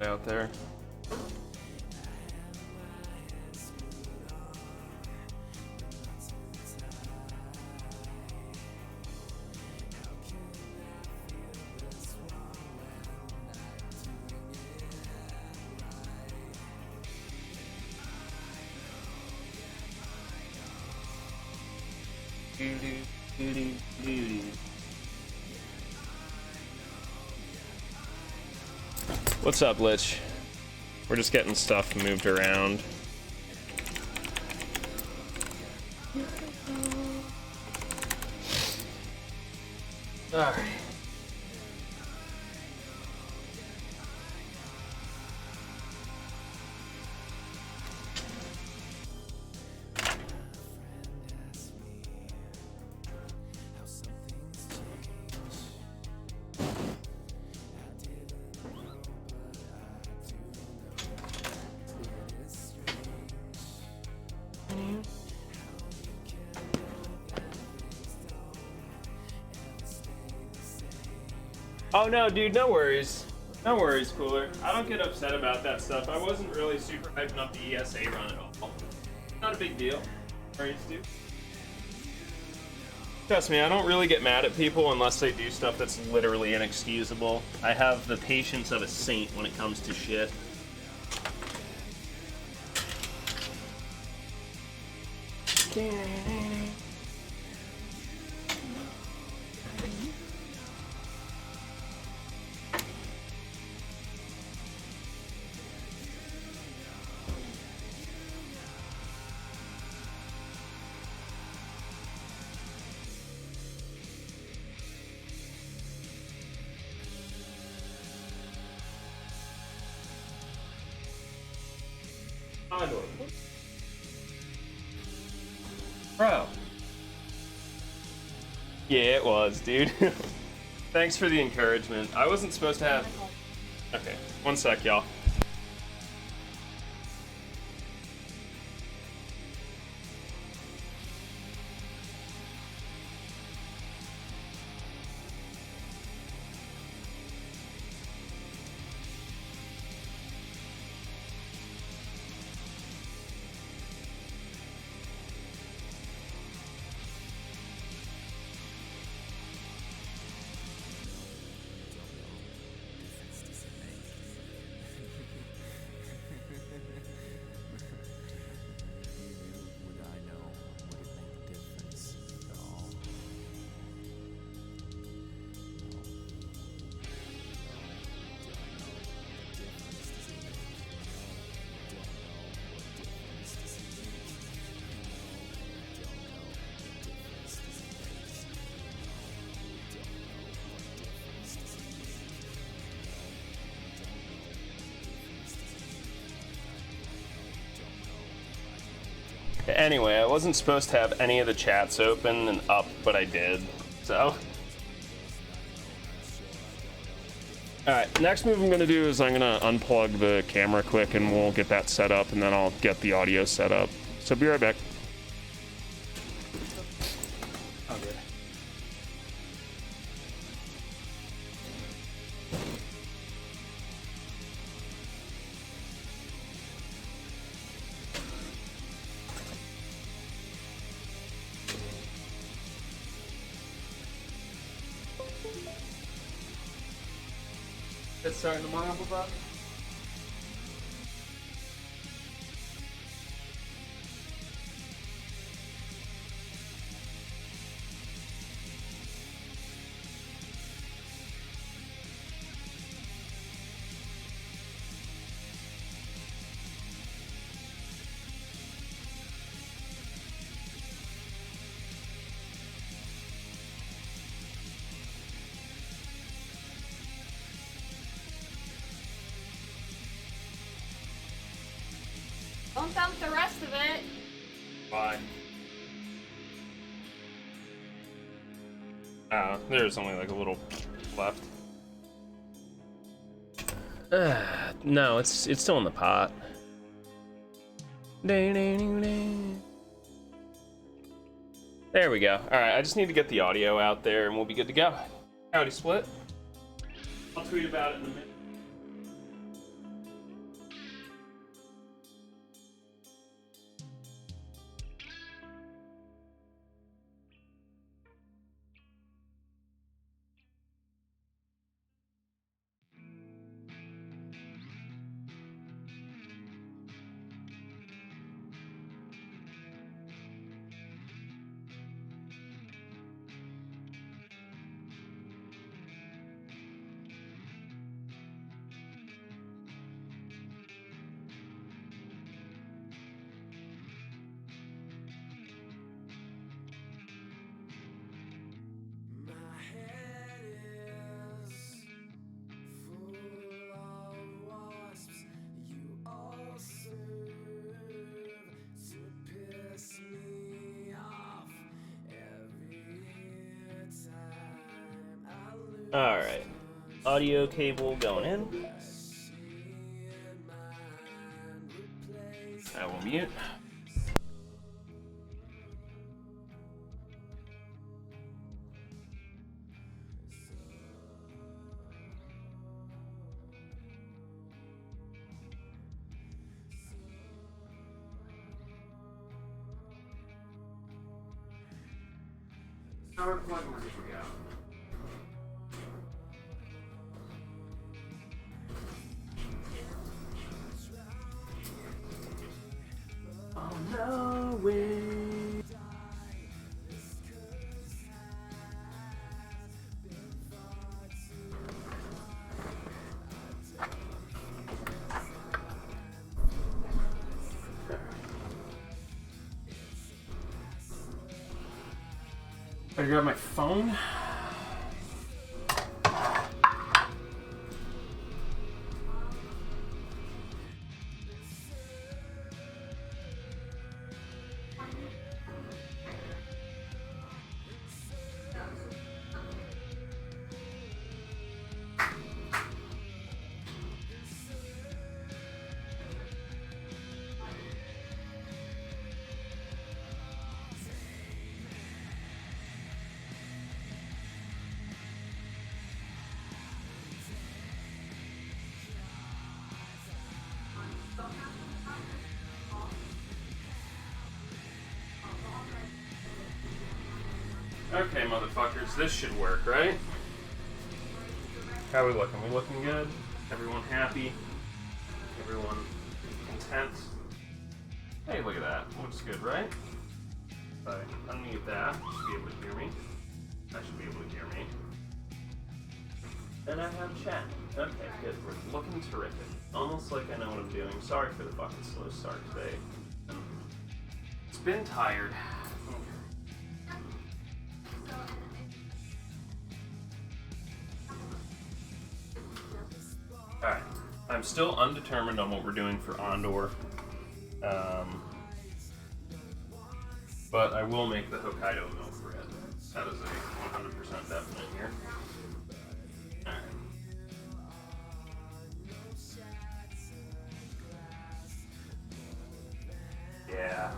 out there. What's up, Lich? We're just getting stuff moved around. Alright. Oh no, dude, no worries. No worries, Cooler. I don't get upset about that stuff. I wasn't really super hyping up the ESA run at all. Not a big deal. Worries, dude. Trust me, I don't really get mad at people unless they do stuff that's literally inexcusable. I have the patience of a saint when it comes to shit. Ondore. Bro. Yeah, it was, dude. Thanks for the encouragement. I wasn't supposed to have... Okay, one sec, y'all. Anyway, I wasn't supposed to have any of the chats open and up, but I did, so. Alright, next move I'm gonna do is I'm gonna unplug the camera quick and we'll get that set up and then I'll get the audio set up. So be right back. Okay. It's starting tomorrow, bro. Don't dump the rest of it. Why? Oh, there's only like a little left. No, it's still in the pot. There we go. Alright, I just need to get the audio out there and we'll be good to go. Howdy, Split. I'll tweet about it in a minute. Alright. Audio cable going in. I will mute. Power plug ready to go. Oh no way. I grab my phone. Okay, motherfuckers, this should work, right? How are we looking? We looking good? Everyone happy? Everyone content? Hey, look at that. Looks good, right? If I unmute that, you should be able to hear me. I should be able to hear me. And I have chat. Okay, good. We're looking terrific. Almost like I know what I'm doing. Sorry for the fucking slow start today. It's been tired. Alright, I'm still undetermined on what we're doing for Ondore, but I will make the Hokkaido Milk Bread. That is a 100% definite here. Alright. Yeah.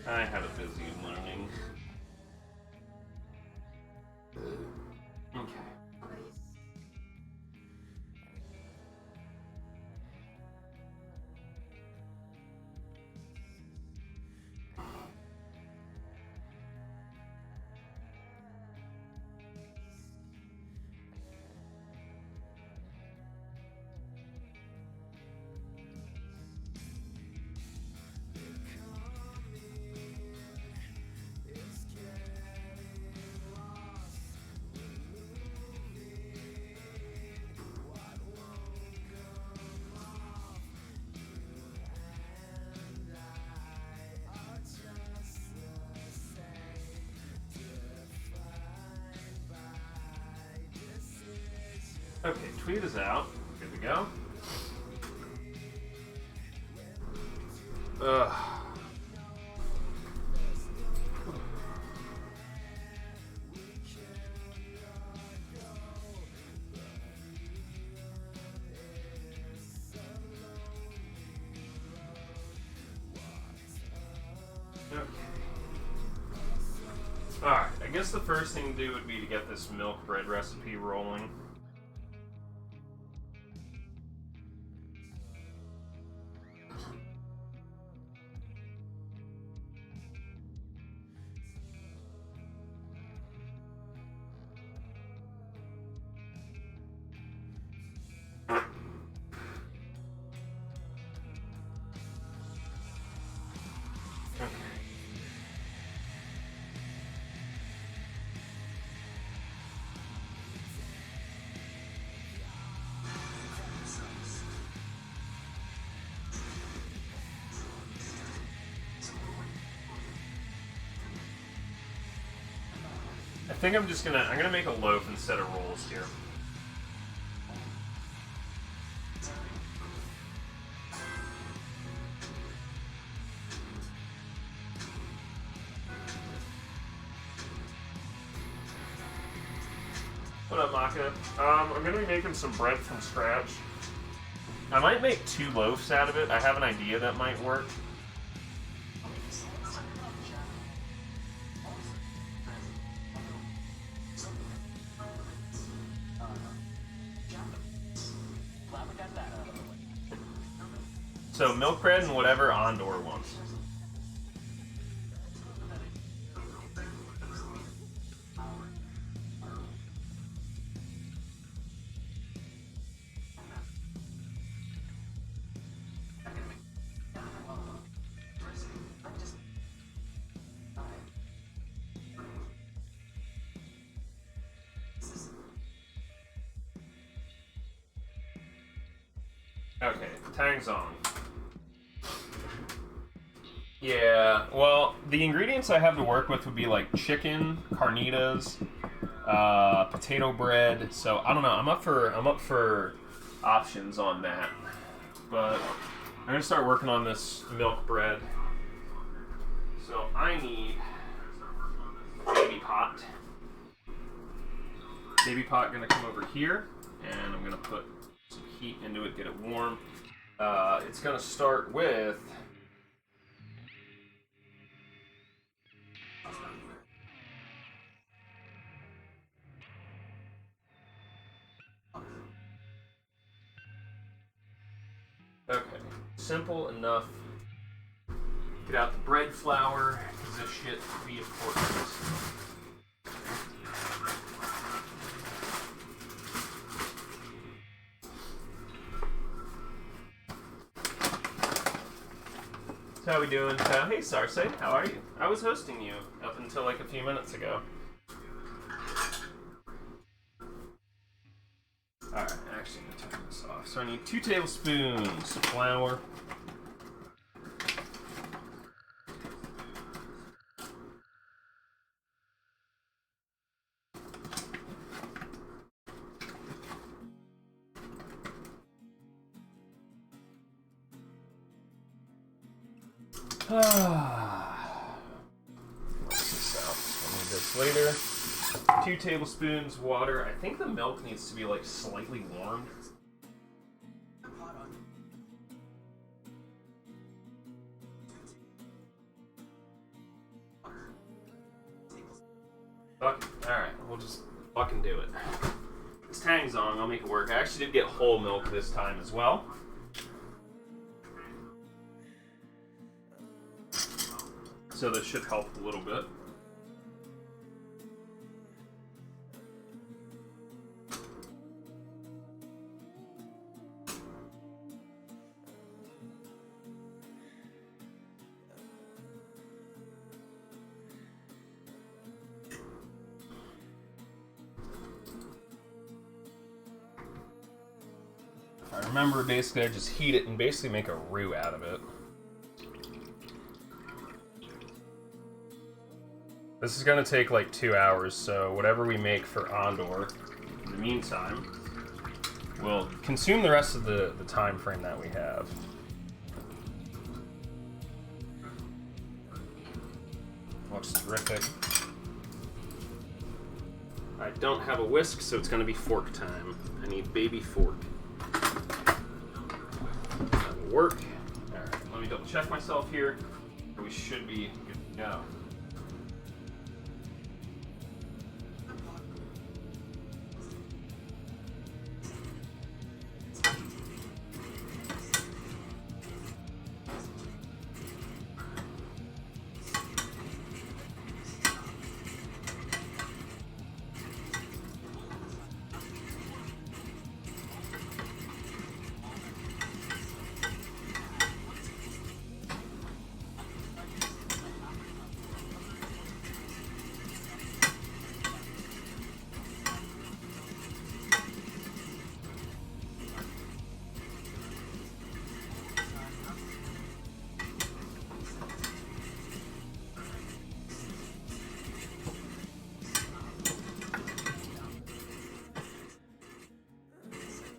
I had a busy morning. Okay. Okay, tweet is out. Good to go. Ugh. Okay. Alright, I guess the first thing to do would be to get this milk bread recipe rolling. I think I'm gonna make a loaf instead of rolls here. Maka? I'm gonna be making some bread from scratch. I might make 2 loaves out of it. I have an idea that might work. So milk bread and whatever Ondore wants. Okay, tang's on. Yeah, well, the ingredients I have to work with would be like chicken, carnitas, potato bread. So I don't know. I'm up for options on that. But I'm gonna start working on this milk bread. So I need a baby pot. Baby pot gonna come over here, and I'm gonna put some heat into it, get it warm. It's gonna start with okay, simple enough. Get out the bread flour, because this shit will be important. So how we doing? Hey Sarse, how are you? I was hosting you up until like a few minutes ago. Alright, actually I'm gonna turn this off. So I need 2 tablespoons of flour. This out. I'll need this later. 2 tablespoons water. I think the milk needs to be like slightly warmed. Fuck. Alright, we'll just fucking do it. This tang's on, I'll make it work. I actually did get whole milk this time as well. So this should help a little bit. If I remember, basically I just heat it and basically make a roux out of it. This is going to take like 2 hours, so whatever we make for Ondore, in the meantime, will consume the rest of the time frame that we have. Looks terrific. I don't have a whisk, so it's going to be fork time. I need baby fork. That will work. Alright, let me double check myself here. We should be good to go.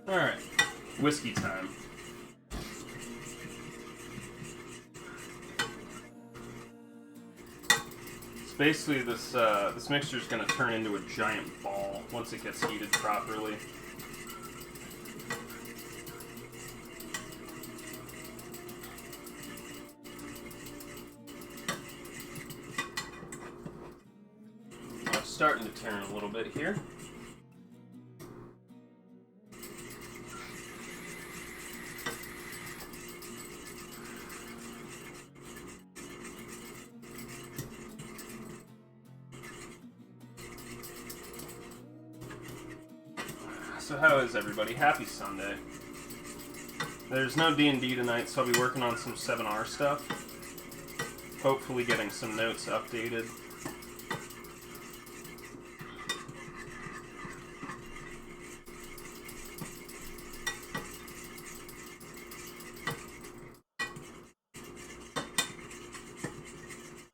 Alright, whiskey time. Basically, this mixture is going to turn into a giant ball once it gets heated properly. It's starting to turn a little bit here. So how is everybody? Happy Sunday. There's no D&D tonight, so I'll be working on some 7R stuff. Hopefully getting some notes updated.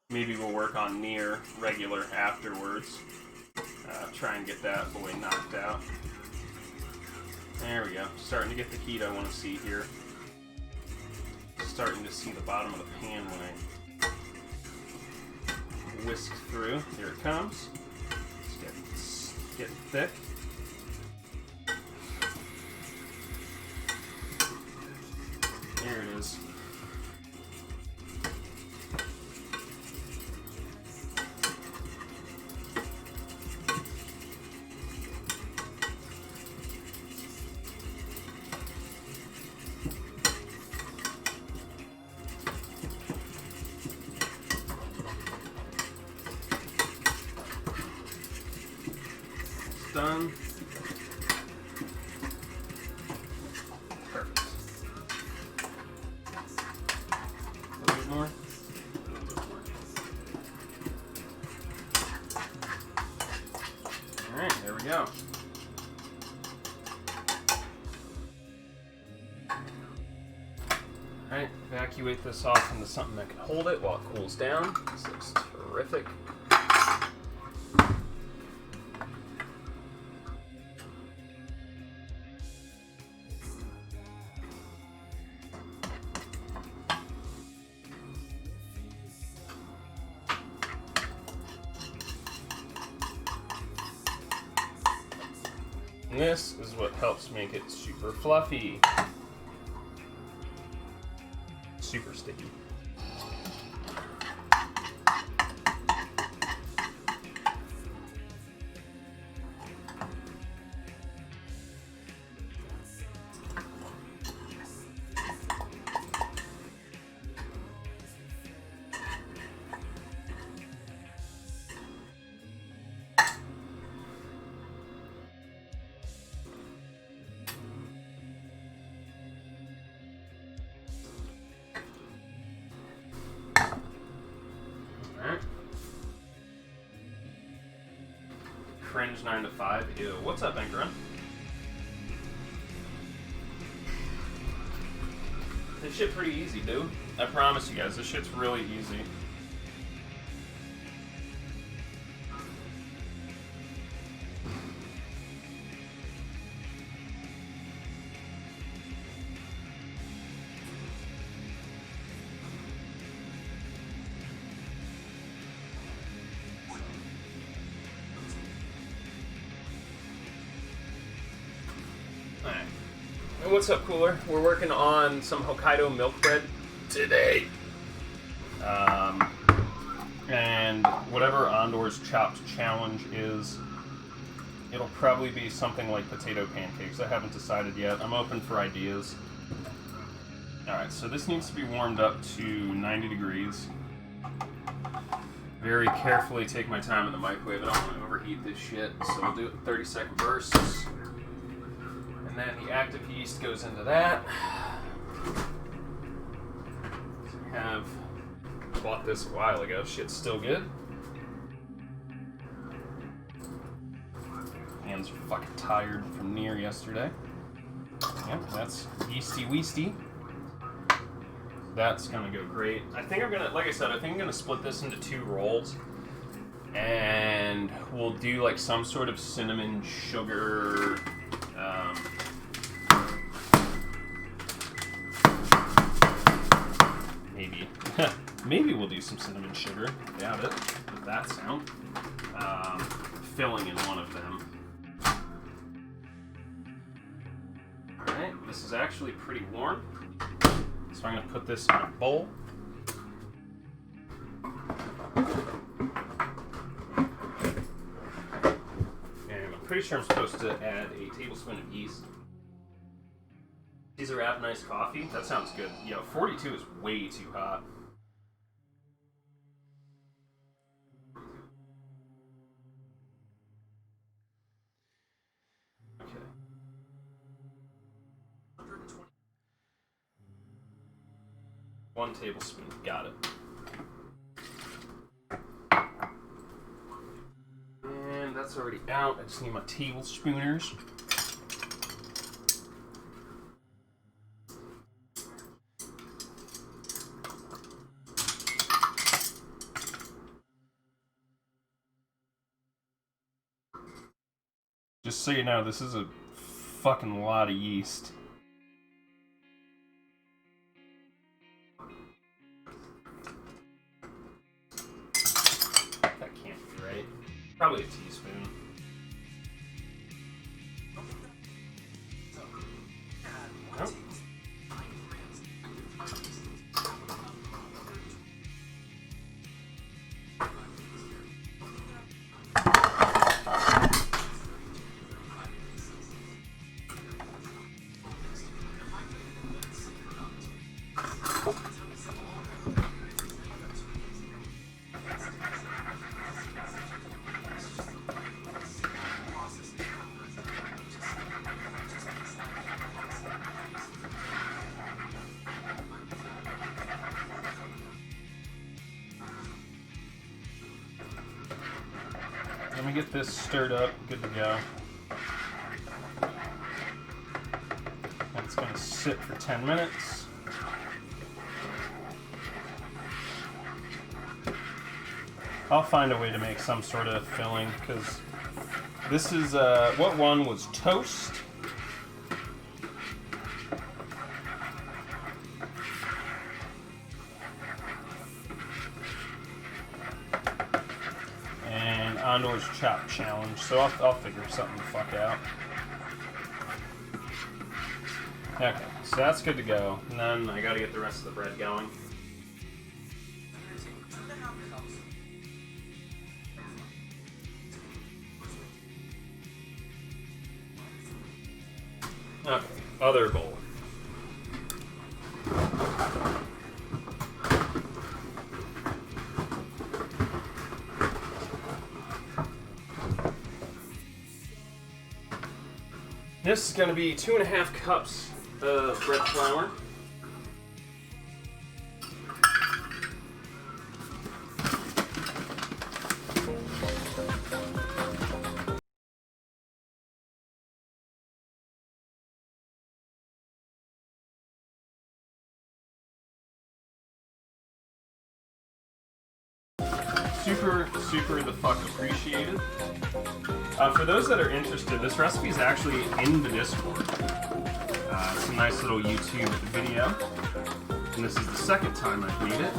Maybe we'll work on near regular afterwards. Try and get that boy knocked out. There we go. Starting to get the heat I want to see here. Starting to see the bottom of the pan when I whisk through. Here it comes. It's getting thick. There it is. Done. Perfect. A little bit more. Alright, there we go. Alright, evacuate this off into something that can hold it while it cools down. This looks terrific. And this is what helps make it super fluffy. Super sticky. Cringe 9 to 5. Ew. What's up, Ankaran? This shit pretty easy, dude. I promise you guys, this shit's really easy. What's up, Cooler? We're working on some Hokkaido Milk Bread today. And whatever Ondore's Chopped Challenge is, it'll probably be something like potato pancakes. I haven't decided yet. I'm open for ideas. Alright, so this needs to be warmed up to 90 degrees. Very carefully take my time in the microwave. I don't want to overheat this shit, so we'll do it in 30-second bursts. And then the active yeast goes into that. I bought this a while ago. Shit's still good. Hands are fucking tired from near yesterday. Yep, that's yeasty weasty. That's gonna go great. I think I'm gonna, like I said, I think I'm gonna split this into 2 rolls. And we'll do like some sort of cinnamon sugar maybe Maybe we'll do some cinnamon sugar. Doubt it. With that sound. Filling in one of them. Alright, this is actually pretty warm. So I'm going to put this in a bowl. And I'm pretty sure I'm supposed to add a tablespoon of yeast. These are App Nice coffee. That sounds good. Yo, 42 is way too hot. Okay. 1 tablespoon. Got it. And that's already out. I just need my tablespooners. Just so you know, this is a fucking lot of yeast. That can't be right. Probably a teaspoon. Nope. Let me get this stirred up, good to go. It's going to sit for 10 minutes. I'll find a way to make some sort of filling, because this is, what one was toast. And Ondore's Chop Challenge, so I'll figure something the fuck out. Okay, so that's good to go. And then I gotta get the rest of the bread going. Okay, other bowl. This is going to be 2.5 cups of bread flour. Super the fuck appreciated. For those that are interested, this recipe is actually in the Discord. It's a nice little YouTube video. And this is the second time I've made it.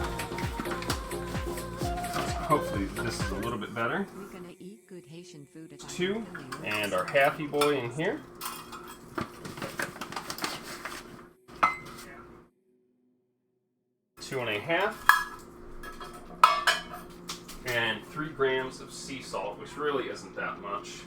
Hopefully this is a little bit better. We're gonna eat good Haitian food at 2, and our Happy Boy in here. Two and a half. And 3 grams of sea salt, which really isn't that much.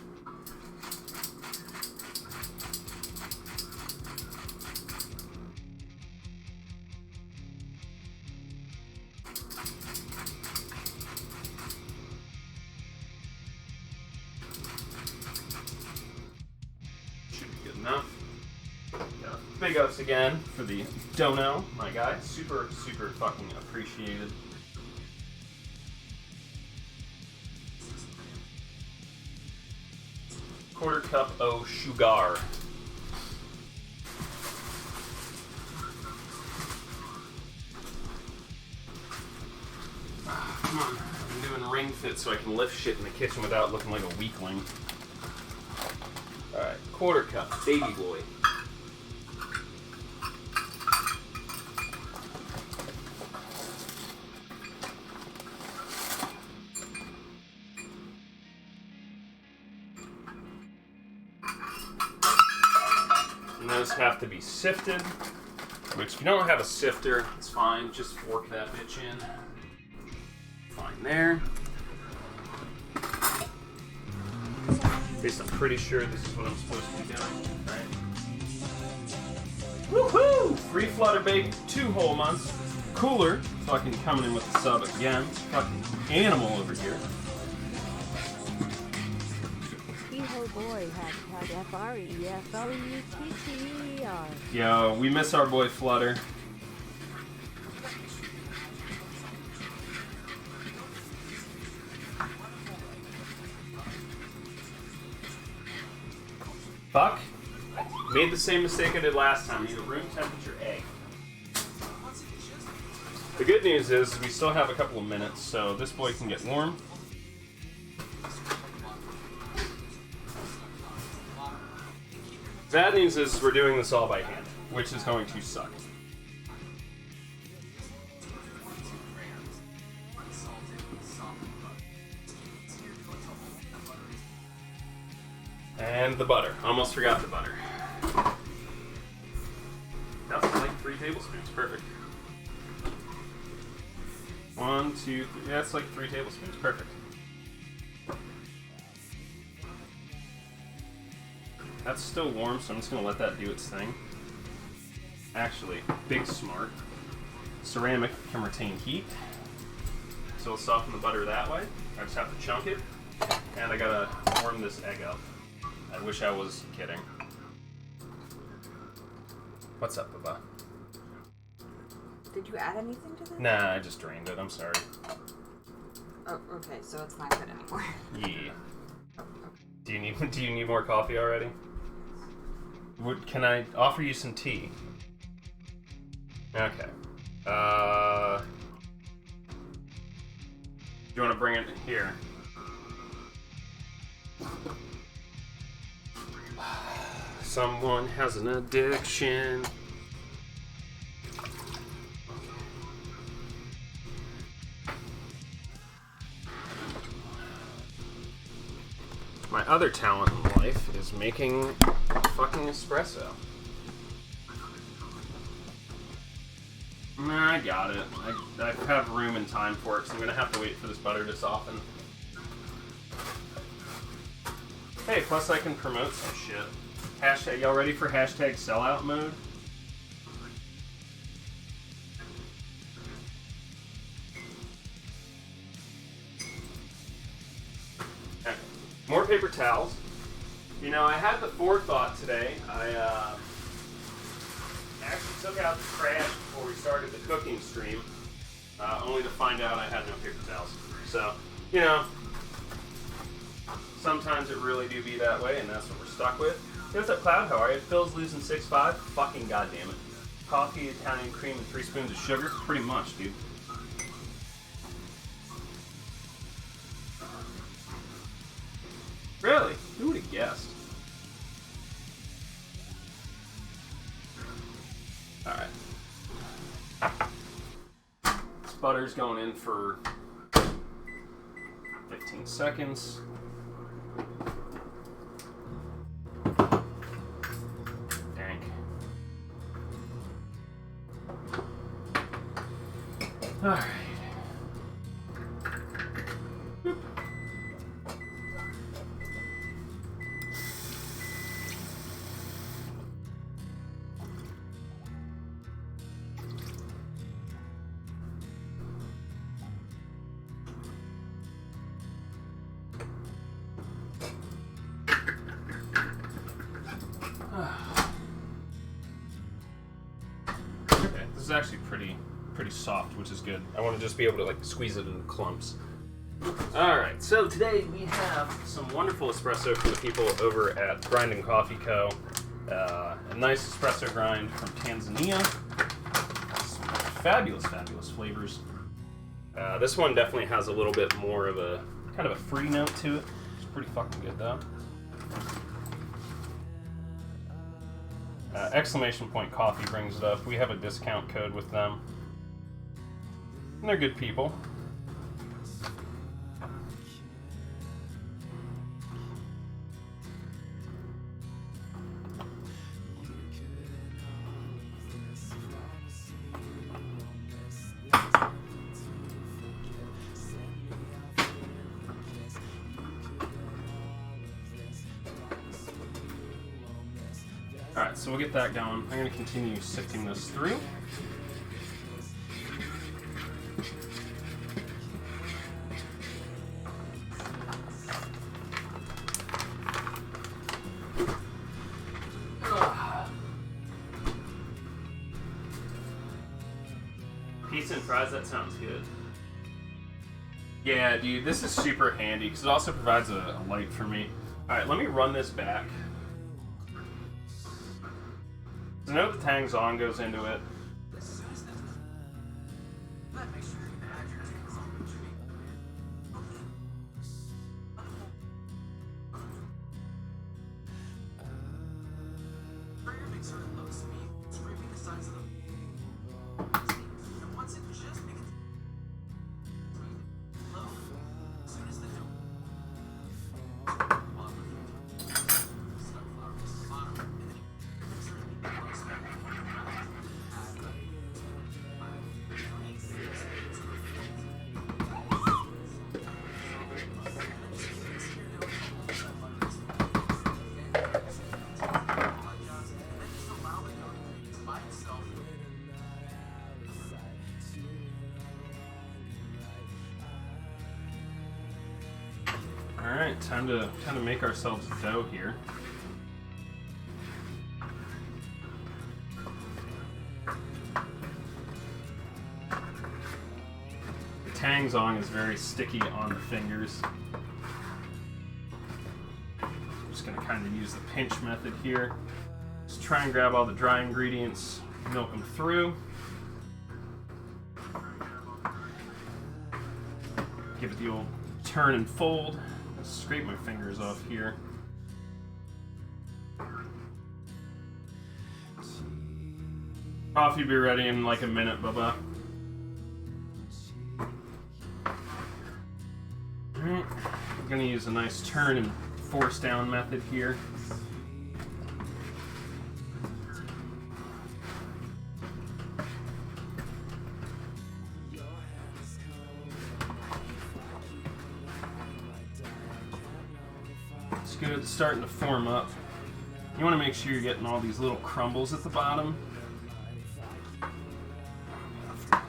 Should be good enough. Big ups again for the dono, my guy. Super fucking appreciated. Quarter cup of sugar. Come on, I'm doing ring fit so I can lift shit in the kitchen without looking like a weakling. Alright, quarter cup, baby boy. have to be sifted, which if you don't have a sifter, it's fine. Just fork that bitch in. Fine there. At least I'm pretty sure this is what I'm supposed to be doing, right? Woohoo! Free Flutter Bake 2 whole months. Cooler, fucking coming in with the sub again. Fucking animal over here. Eho boy, hashtag FREFLUTTER. Yo, we miss our boy Flutter. Fuck. Made the same mistake I did last time. Need a room temperature egg. The good news is we still have a couple of minutes, so this boy can get warm. Bad news is we're doing this all by hand, which is going to suck. And the butter. Almost forgot the butter. That's like 3 tablespoons. Perfect. 1, 2, 3. Yeah, that's like 3 tablespoons. Perfect. That's still warm, so I'm just going to let that do its thing. Actually, big smart. Ceramic can retain heat, so it'll soften the butter that way. I just have to chunk it, and I gotta warm this egg up. I wish I was kidding. What's up, Baba? Did you add anything to that? Nah, I just drained it. I'm sorry. Oh, okay, so it's not good anymore. Yeah. Oh, okay. Do you need more coffee already? Can I offer you some tea? Okay. Do you want to bring it here? Someone has an addiction. My other talent in life is making fucking espresso. Nah, I got it. I have room and time for it, so I'm gonna have to wait for this butter to soften. Hey, plus I can promote some shit. Hashtag, y'all ready for hashtag sellout mode? Okay. More paper towels. You know, I had the forethought today. I actually took out the trash before we started the cooking stream, only to find out I had no paper towels. So, you know, sometimes it really do be that way, and that's what we're stuck with. Hey, what's up, Cloud? How are you? Phil's losing 6'5". Fucking goddamn it. Coffee, Italian cream, and 3 spoons of sugar? Pretty much, dude. Really? Who would have guessed? Alright. This butter's going in for 15 seconds. Dank. Alright. Okay, this is actually pretty soft, which is good. I want to just be able to like squeeze it into clumps. Alright, so today we have some wonderful espresso from the people over at Grind & Coffee Co. A nice espresso grind from Tanzania. Some fabulous, fabulous flavors. This one definitely has a little bit more of a kind of a fruity note to it. It's pretty fucking good though. Exclamation Point Coffee brings it up. We have a discount code with them. And they're good people. so we'll get that going. I'm going to continue sifting this through. Pizza and fries, that sounds good. Yeah, dude, this is super handy because it also provides a light for me. Alright, let me run this back. So I know the Tang Zong goes into it. Alright, time to make ourselves dough here. The Tang Zong is very sticky on the fingers. I'm just going to kind of use the pinch method here. Just try and grab all the dry ingredients, milk them through. Give it the old turn and fold. Scrape my fingers off here. Coffee will be ready in like a minute, Bubba. Alright, I'm gonna use a nice turn and force down method here. Good, it's starting to form up. You want to make sure you're getting all these little crumbles at the bottom.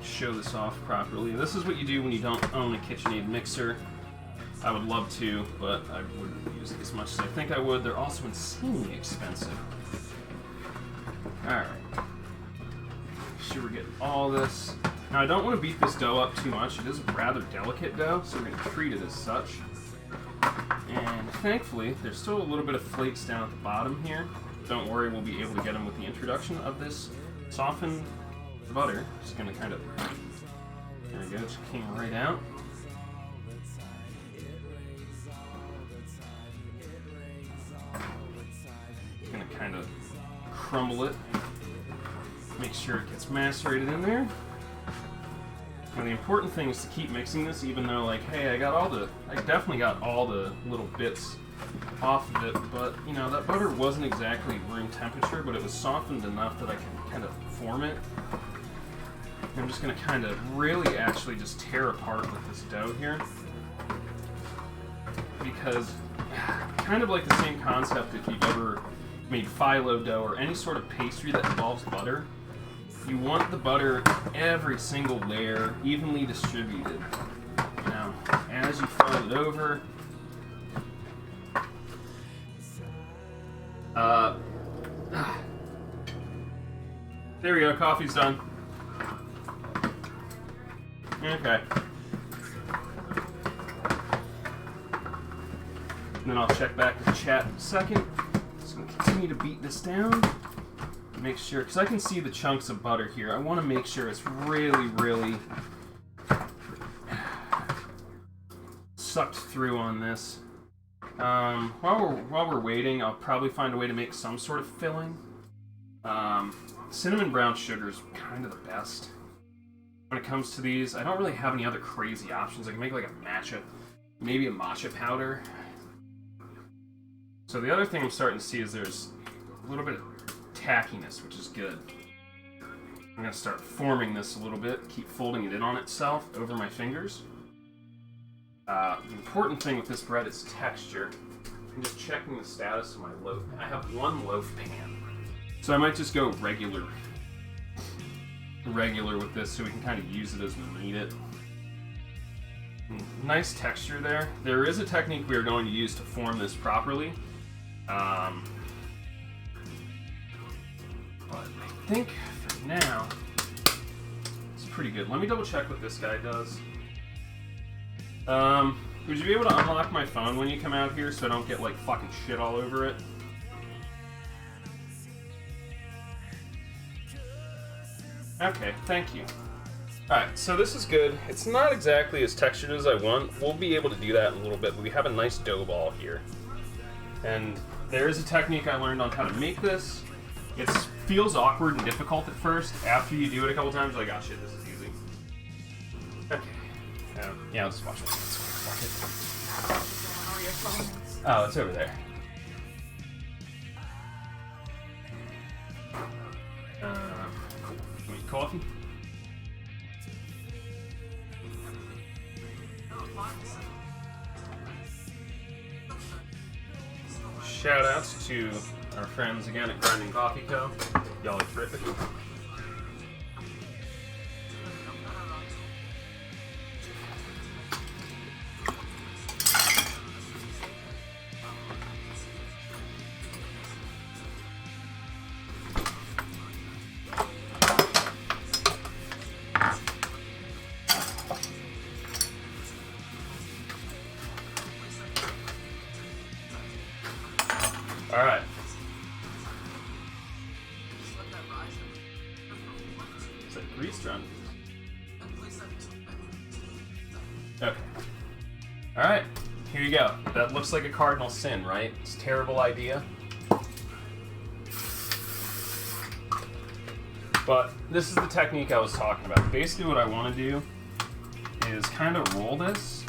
Show this off properly. This is what you do when you don't own a KitchenAid mixer. I would love to, but I wouldn't use it as much as I think I would. They're also insanely expensive. Alright. Make sure we're getting all this. Now I don't want to beat this dough up too much. It is a rather delicate dough, so we're going to treat it as such. And thankfully, there's still a little bit of flakes down at the bottom here. Don't worry, we'll be able to get them with the introduction of this softened butter. Just gonna kind of, there we go, just came right out. Gonna kind of crumble it. Make sure it gets macerated in there. Now the important thing is to keep mixing this, even though, like, hey, I definitely got all the little bits off of it, but, you know, that butter wasn't exactly room temperature, but it was softened enough that I can kind of form it. And I'm just going to kind of really actually just tear apart with this dough here. Because, kind of like the same concept if you've ever made phyllo dough or any sort of pastry that involves butter, you want the butter every single layer evenly distributed. Now, as you fold it over, there we go, coffee's done. Okay. And then I'll check back with the chat in a second. Just gonna continue to beat this down. Make sure, because I can see the chunks of butter here. I want to make sure it's really, really sucked through on this. While we're waiting, I'll probably find a way to make some sort of filling. Cinnamon brown sugar is kind of the best when it comes to these. I don't really have any other crazy options. I can make like a matcha, maybe a matcha powder. So the other thing I'm starting to see is there's a little bit of tackiness, which is good. I'm going to start forming this a little bit, keep folding it in on itself over my fingers. The important thing with this bread is texture. I'm just checking the status of my loaf. I have one loaf pan. So I might just go regular with this so we can kind of use it as we need it. Nice texture there. There is a technique we are going to use to form this properly. But I think for now, it's pretty good. Let me double check what this guy does. Would you be able to unlock my phone when you come out here so I don't get like fucking shit all over it? Okay, thank you. Alright, so this is good. It's not exactly as textured as I want. We'll be able to do that in a little bit, but we have a nice dough ball here. And there is a technique I learned on how to make this. It feels awkward and difficult at first. After you do it a couple times, you're like, oh shit, this is easy. Okay. Yeah, I'll just watch my hands. Oh, it's over there. Cool. You need coffee? Shout outs to our friends again at Grinding Coffee Co. Y'all are terrific. Alright. Is that grease drum? Okay. Alright, here you go. That looks like a cardinal sin, right? It's a terrible idea. But this is the technique I was talking about. Basically what I want to do is kind of roll this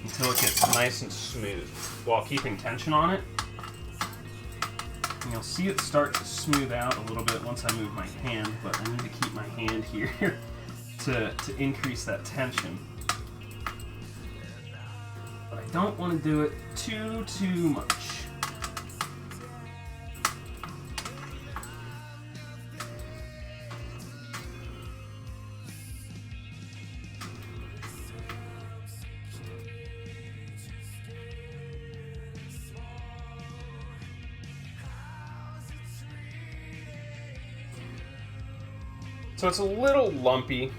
until it gets nice and smooth while keeping tension on it. And you'll see it start to smooth out a little bit once I move my hand, but I need to keep my hand here to increase that tension. But I don't want to do it too much. So it's a little lumpy,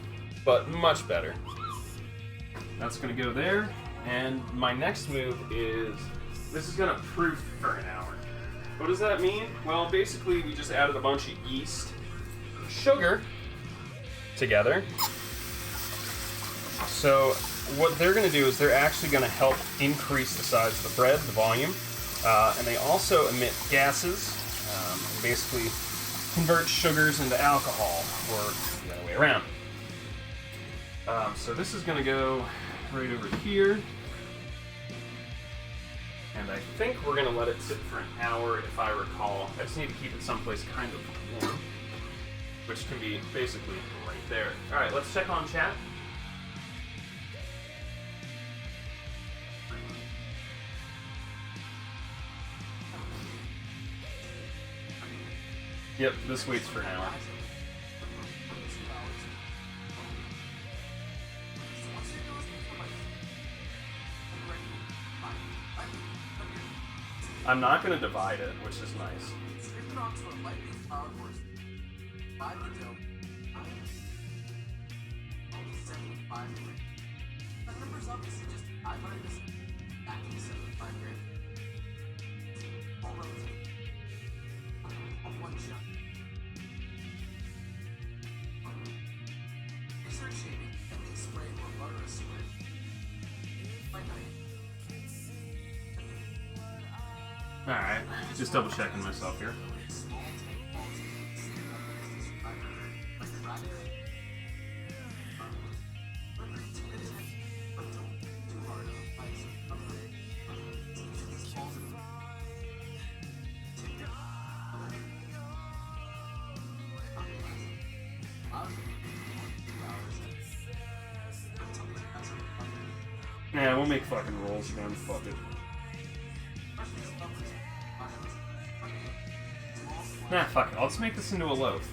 but much better. That's gonna go there. And my next move is, this is gonna proof for an hour. What does that mean? Well, basically we just added a bunch of yeast, sugar together. So what they're gonna do is they're actually gonna help increase the size of the bread, the volume, and they also emit gases, and basically convert sugars into alcohol, or the other way around. So this is going to go right over here. And I think we're going to let it sit for an hour, if I recall. I just need to keep it someplace kind of warm, which can be basically right there. Alright, let's check on chat. Yep, this waits for an hour. I'm not going to divide it, which is nice. Alright, just double checking myself here. Yeah, we'll make fucking rolls again, fuck it. Nah, fuck it. Let's make this into a loaf.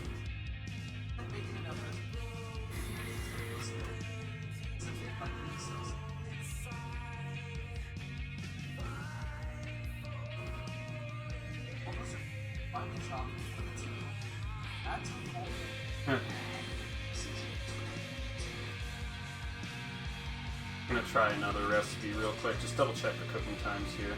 I'm gonna try another recipe real quick. Just double check the cooking times here.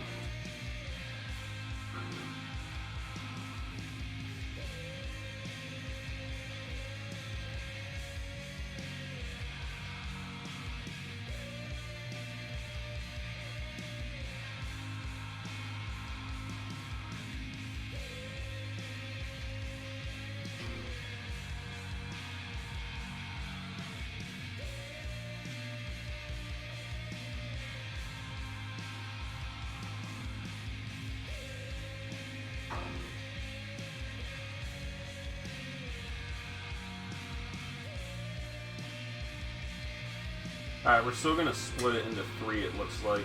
Alright, we're still gonna split it into 3, it looks like.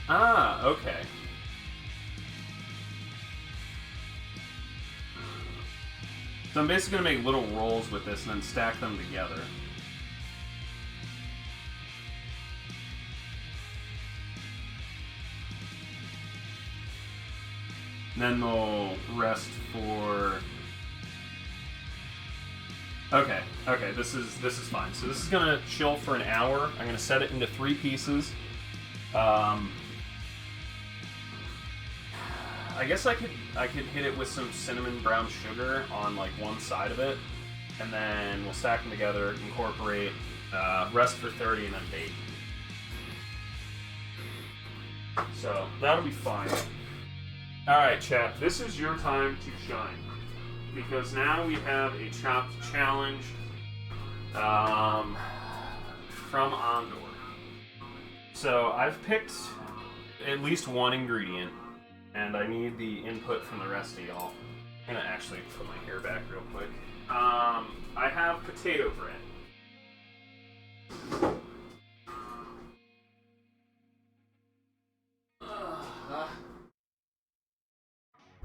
Ah, okay. So I'm basically gonna make little rolls with this and then stack them together. And then they'll rest for... Okay, this is fine. So this is gonna chill for an hour. I'm gonna set it into 3 pieces. I guess I could hit it with some cinnamon brown sugar on like one side of it, and then we'll stack them together, incorporate, rest for 30, and then bake. So that'll be fine. Alright, chat, this is your time to shine. Because now we have a chopped challenge from Ondore. So I've picked at least one ingredient, and I need the input from the rest of y'all. I'm gonna actually put my hair back real quick. I have potato bread.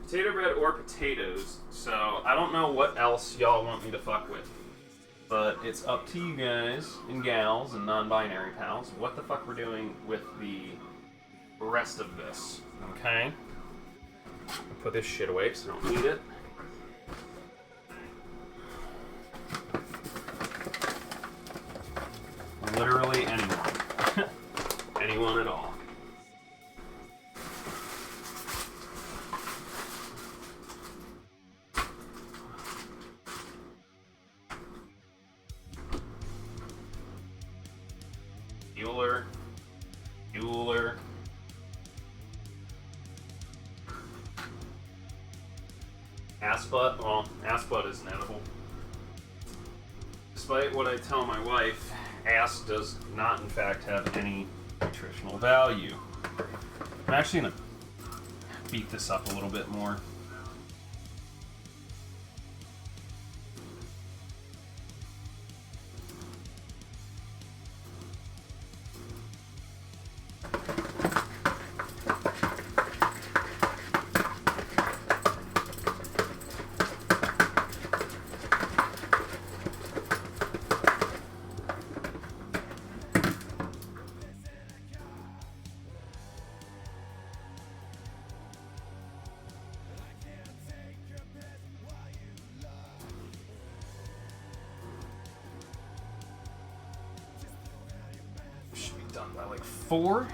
Potato bread or potatoes, so I don't know what else y'all want me to fuck with. But it's up to you guys and gals and non-binary pals what the fuck we're doing with the rest of this, okay? I'll put this shit away because I don't need it. Literally anyone. Anyone at all. Bueller. Assbutt, well, assbutt isn't edible. Despite what I tell my wife, ass does not in fact have any nutritional value. I'm actually gonna beat this up a little bit more. Done by like 4.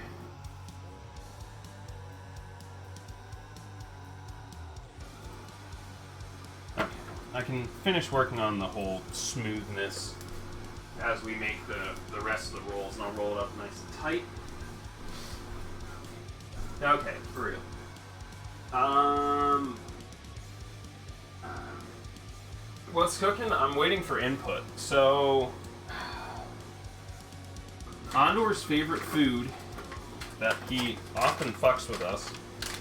Okay, I can finish working on the whole smoothness as we make the rest of the rolls, and I'll roll it up nice and tight. Okay, for real. What's cooking? I'm waiting for input. So Ondore's favorite food that he often fucks with us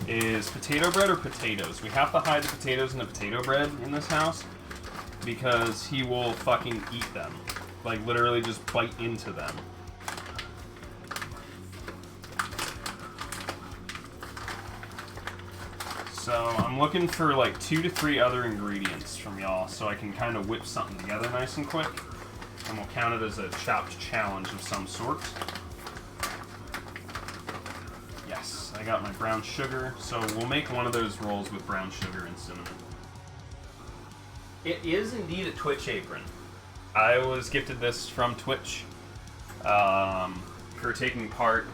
is potato bread or potatoes. We have to hide the potatoes in the potato bread in this house because he will fucking eat them. like literally just bite into them. So I'm looking for like 2 to 3 other ingredients from y'all so I can kind of whip something together nice and quick. And we'll count it as a chopped challenge of some sort. Yes, I got my brown sugar. So we'll make one of those rolls with brown sugar and cinnamon. It is indeed a Twitch apron. I was gifted this from Twitch for taking part,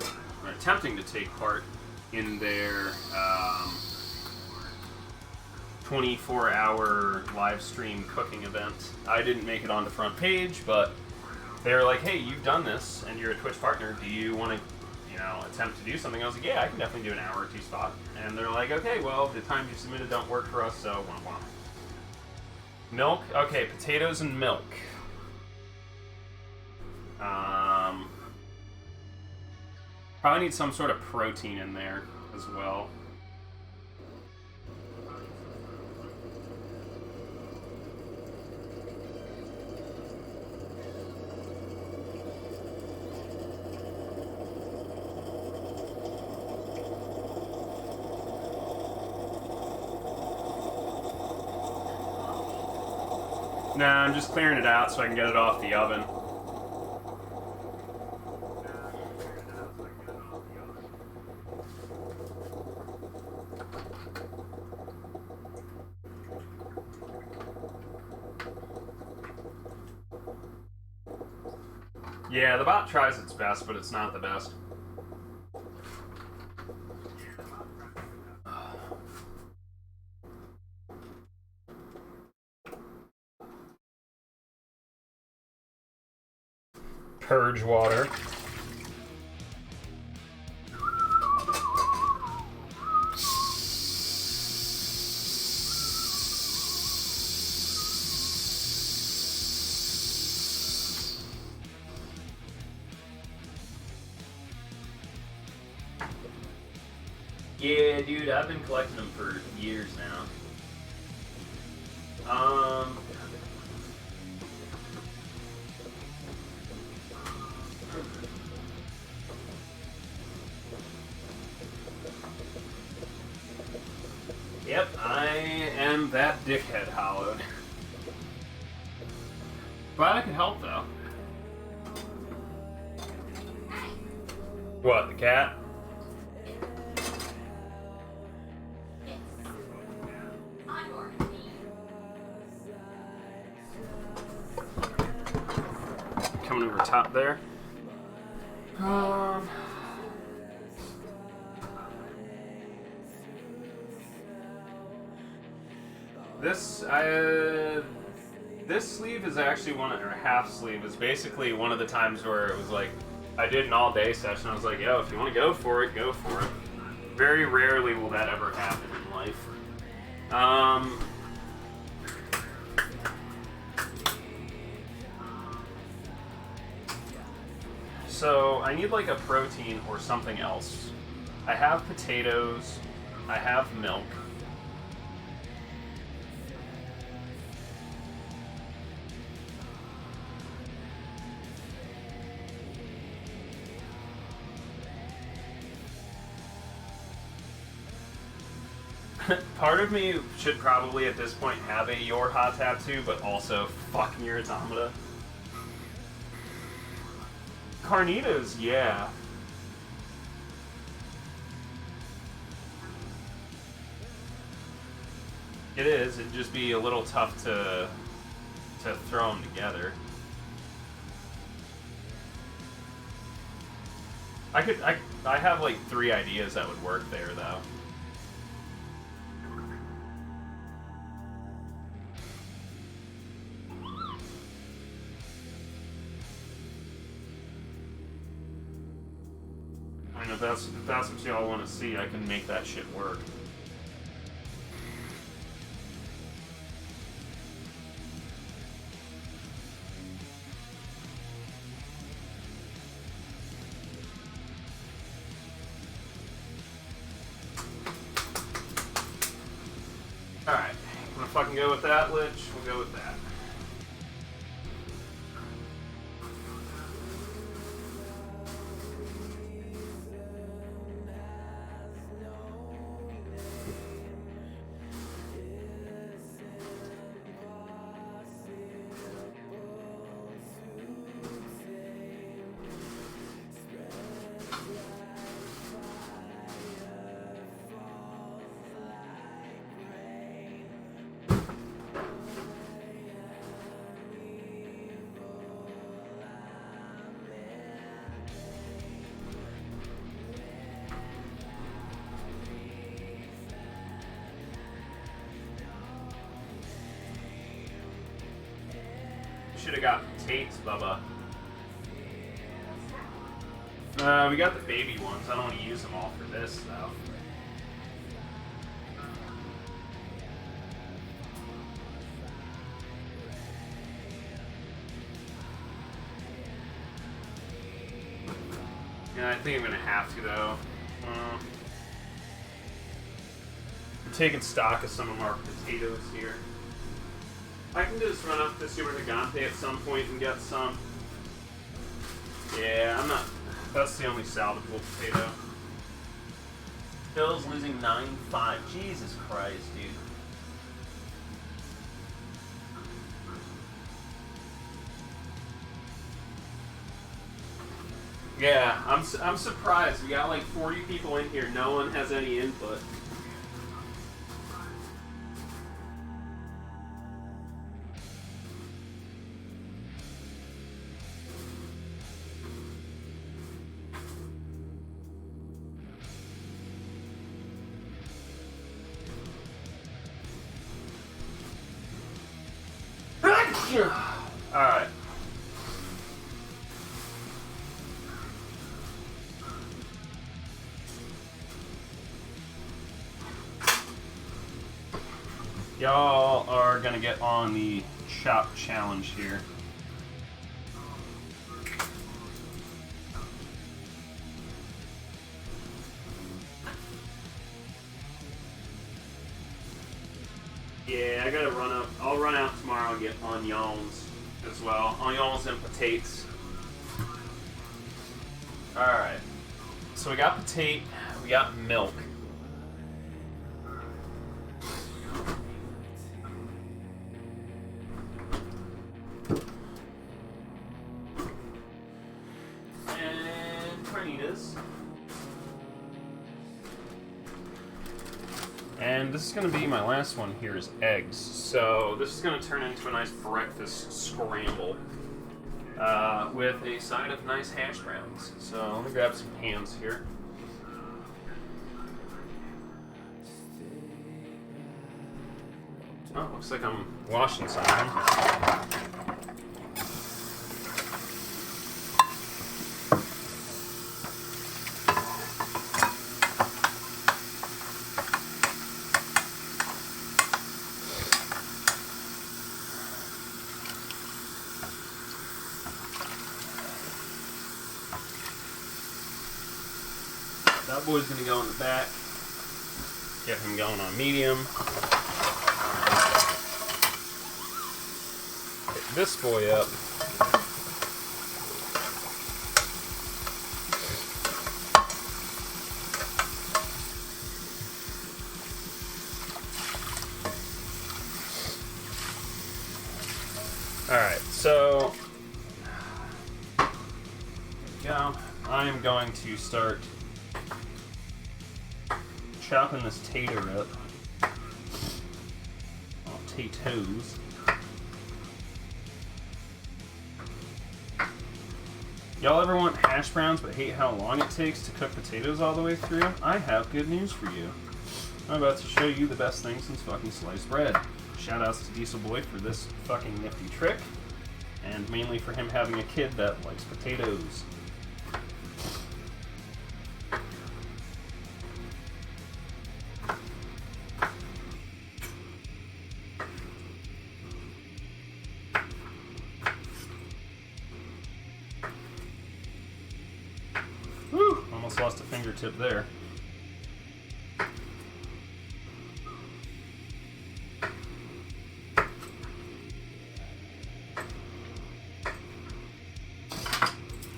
or attempting to take part in their 24-hour live stream cooking event. I didn't make it on the front page, but they were like, hey, you've done this and you're a Twitch partner. Do you want to, attempt to do something? I was like, yeah, I can definitely do an hour or 2 spot. And they're like, okay, well, the times you submitted don't work for us, so womp womp. Milk? Okay, potatoes and milk. Probably need some sort of protein in there as well. Nah, I'm just clearing it out so I can get it off the oven. Yeah, the bot tries its best, but it's not the best. Purge water. Yeah, dude, I've been collecting them for years now. Yep, I am that dickhead hollowed. Glad I could help, though. What, the cat? Coming over top there. This sleeve is actually or half sleeve is basically one of the times where it was like, I did an all-day session. I was like, yo, if you want to go for it, go for it. Very rarely will that ever happen in life. So I need like a protein or something else. I have potatoes. I have milk. Part of me should probably at this point have a Your Ha tattoo, but also fuck your automata. Carnitas, yeah. It is. It'd just be a little tough to throw them together. I have like 3 ideas that would work there, though. I mean, if that's what y'all want to see, I can make that shit work. Alright, I'm gonna fucking go with that, Lich. We'll go with that. should have got potatoes, Bubba. We got the baby ones. I don't want to use them all for this stuff. Yeah, I think I'm gonna have to though. I'm taking stock of some of our potatoes here. I can just run up to Super Gigante at some point and get some. Yeah, I'm not. That's the only salvageable potato. Bill's losing 9-5. Jesus Christ, dude. Yeah, I'm surprised. We got like 40 people in here. No one has any input. Alright. Y'all are gonna get on the chop challenge here. Yeah, I gotta run up. I'll run out tomorrow and get onions as well. Onions and potatoes. Alright. So we got potato, we got milk. And carnitas. And this is going to be my last one here is eggs. So this is going to turn into a nice breakfast scramble with a side of nice hash browns. So let me grab some pans here. Oh, looks like I'm washing something. That boy's gonna go in the back. Get him going on medium. Pick this boy up. Alright, so there we go. I am going to start chopping this tater up. Oh, potatoes. Y'all ever want hash browns but hate how long it takes to cook potatoes all the way through? I have good news for you. I'm about to show you the best thing since fucking sliced bread. Shoutouts to Diesel Boy for this fucking nifty trick, and mainly for him having a kid that likes potatoes. Whew, almost lost a fingertip there.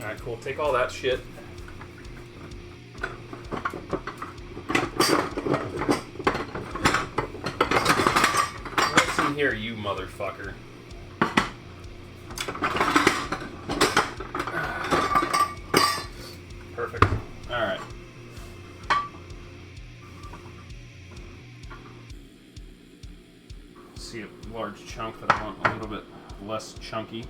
Alright, cool. Take all that shit. What's in here, you motherfucker? Perfect. Alright. See a large chunk that I want a little bit less chunky.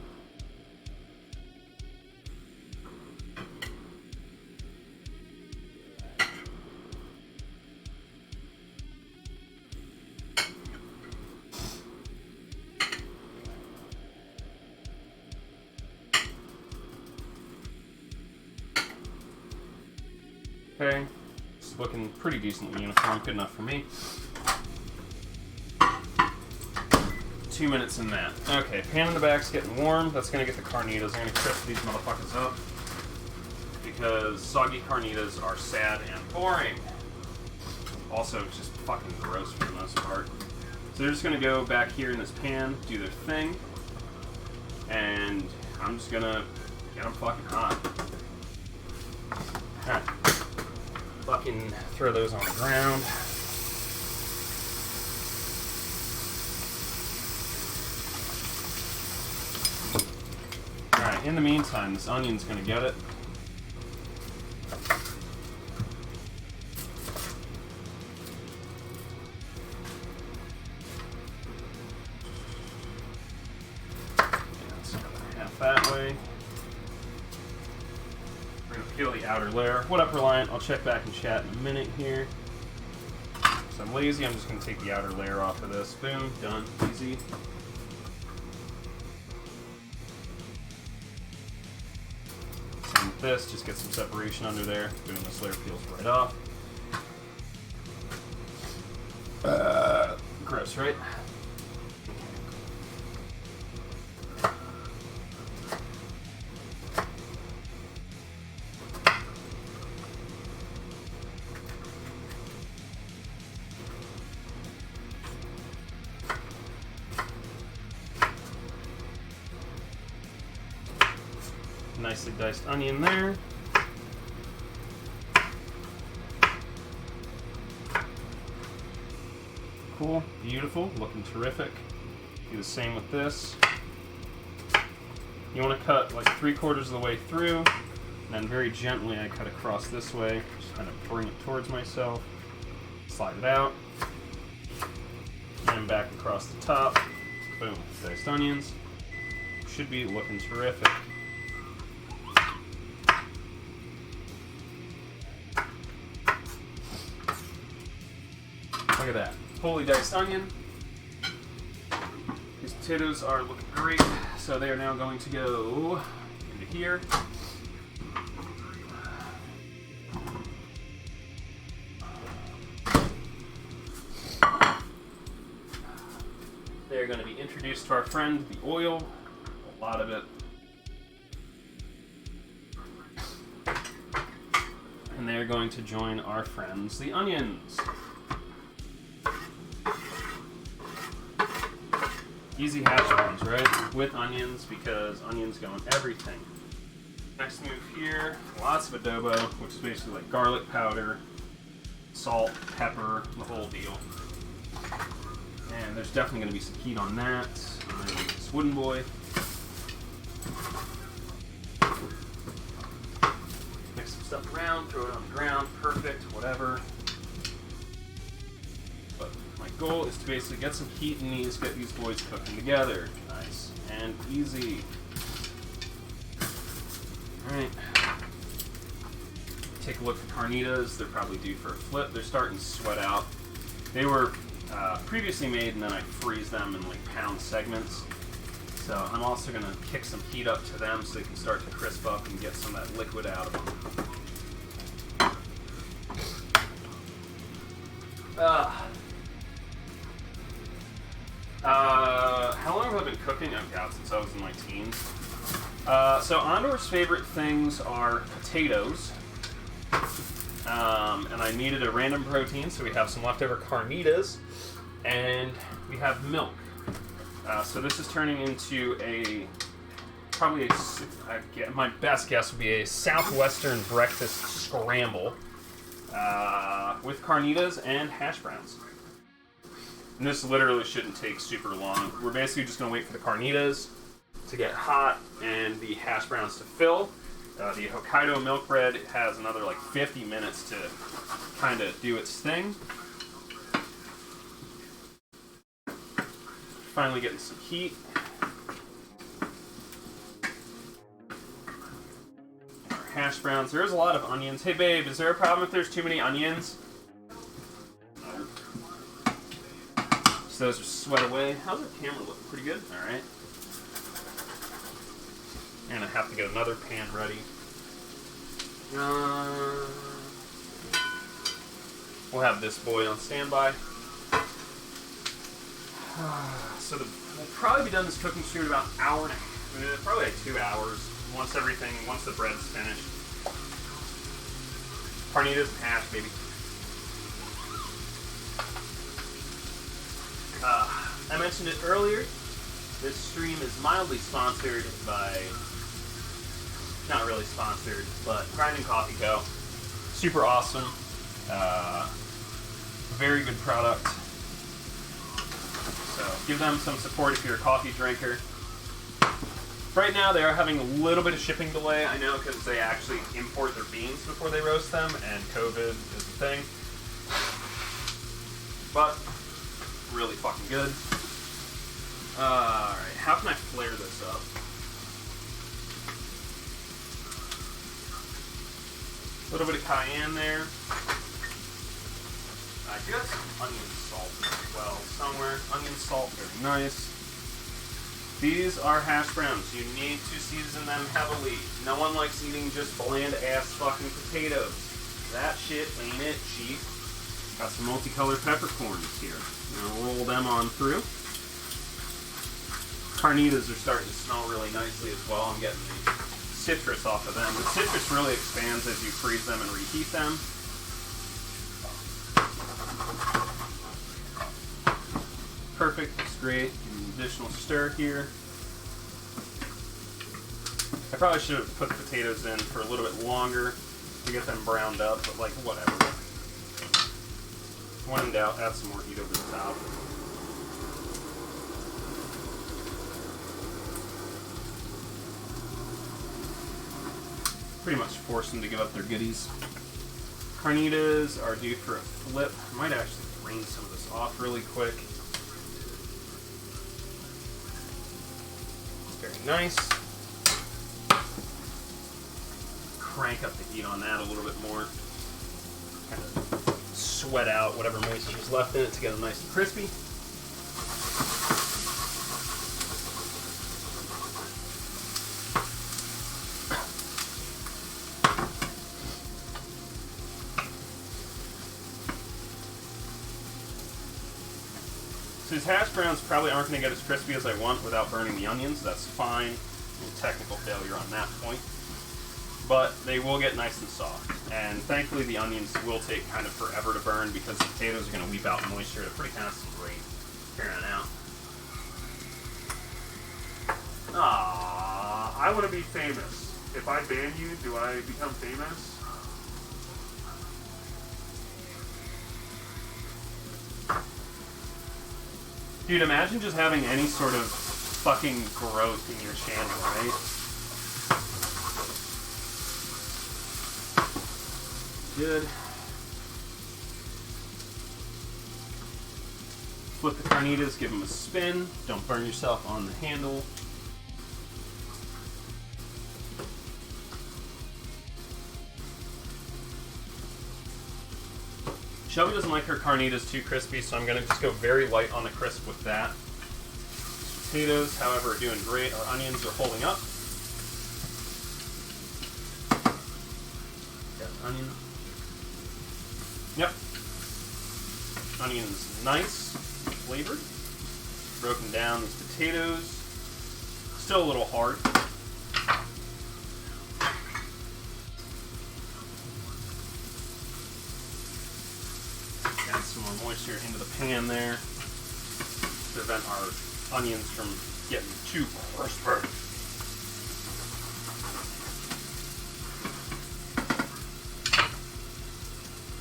Okay, it's looking pretty decently uniform, good enough for me. 2 minutes in that. Okay, pan in the back's getting warm. That's gonna get the carnitas. I'm gonna crisp these motherfuckers up because soggy carnitas are sad and boring. Also, just fucking gross for the most part. So they're just gonna go back here in this pan, do their thing, and I'm just gonna get them fucking hot. Fucking throw those on the ground. Alright, in the meantime, this onion's gonna get it. That way. We're going to peel the outer layer. What up, Reliant? I'll check back in chat in a minute here. So I'm lazy, I'm just going to take the outer layer off of this. Boom, done, easy. Same with this, just get some separation under there. Boom, this layer peels right off. Gross, right? Nicely diced onion there. Cool, beautiful, looking terrific. Do the same with this. You want to cut like 3/4 of the way through, and then very gently I cut across this way, just kind of bring it towards myself, slide it out, and back across the top. Boom, diced onions. Should be looking terrific. Look at that. Holy diced onion. These potatoes are looking great, so they are now going to go into here. They're going to be introduced to our friend, the oil. A lot of it. And they're going to join our friends, the onions. Easy hash browns, right? With onions, because onions go in everything. Next move here, lots of adobo, which is basically like garlic powder, salt, pepper, the whole deal. And there's definitely going to be some heat on that. And then this wooden boy. Mix some stuff around, throw it on the ground, perfect, whatever. But my goal is to basically get some heat in these, get these boys cooking together. Nice and easy. Alright. Take a look at carnitas. They're probably due for a flip. They're starting to sweat out. They were previously made, and then I freeze them in like pound segments. So I'm also going to kick some heat up to them so they can start to crisp up and get some of that liquid out of them. How long have I been cooking? Oh god, since I was in my teens. So Ondore's favorite things are potatoes. And I needed a random protein, so we have some leftover carnitas, and we have milk. So this is turning into my best guess would be a southwestern breakfast scramble with carnitas and hash browns. And this literally shouldn't take super long. We're basically just going to wait for the carnitas to get hot and the hash browns to fill. The Hokkaido Milk Bread has another like 50 minutes to kind of do its thing. Finally getting some heat. Our hash browns. There is a lot of onions. Hey babe, is there a problem if there's too many onions? No. So those are sweat away. How's our camera look? Pretty good? Alright. And I have to get another pan ready. we'll have this boy on standby. So we'll probably be done this cooking stream in about an hour and a half, probably like 2 hours, once the bread's finished. Carnitas and hash, baby. I mentioned it earlier. This stream is mildly sponsored by, not really sponsored, but Grinding Coffee Co. Super awesome. Very good product. So give them some support if you're a coffee drinker. Right now they are having a little bit of shipping delay, I know, because they actually import their beans before they roast them, and COVID is the thing. But really fucking good. Alright, how can I flare this up? A little bit of cayenne there. I do have some onion salt as well somewhere. Onion salt, very nice. These are hash browns. You need to season them heavily. No one likes eating just bland ass fucking potatoes. That shit ain't it, cheap. Got some multicolored peppercorns here. Now roll them on through. Carnitas are starting to smell really nicely as well. I'm getting the citrus off of them. The citrus really expands as you freeze them and reheat them. Perfect, looks great. Give me an additional stir here. I probably should have put the potatoes in for a little bit longer to get them browned up, but like, whatever. When in doubt, add some more heat over the top. Pretty much force them to give up their goodies. Carnitas are due for a flip. I might actually drain some of this off really quick. It's very nice. Crank up the heat on that a little bit more. Kind of sweat out whatever moisture is left in it to get them nice and crispy. So these hash browns probably aren't going to get as crispy as I want without burning the onions. That's fine. A technical failure on that point. But they will get nice and soft. And thankfully the onions will take kind of forever to burn because the potatoes are going to weep out moisture at a pretty constant rate here on out. I want to be famous. If I ban you, do I become famous? Dude, imagine just having any sort of fucking growth in your channel, right? Good. Flip the carnitas, give them a spin. Don't burn yourself on the handle. Shelby doesn't like her carnitas too crispy, so I'm going to just go very light on the crisp with that. Potatoes, however, are doing great. Our onions are holding up. Got an onion. Yep. Onions nice, flavored. Broken down these potatoes. Still a little hard. Add some more moisture into the pan there. Prevent our onions from getting too crispy.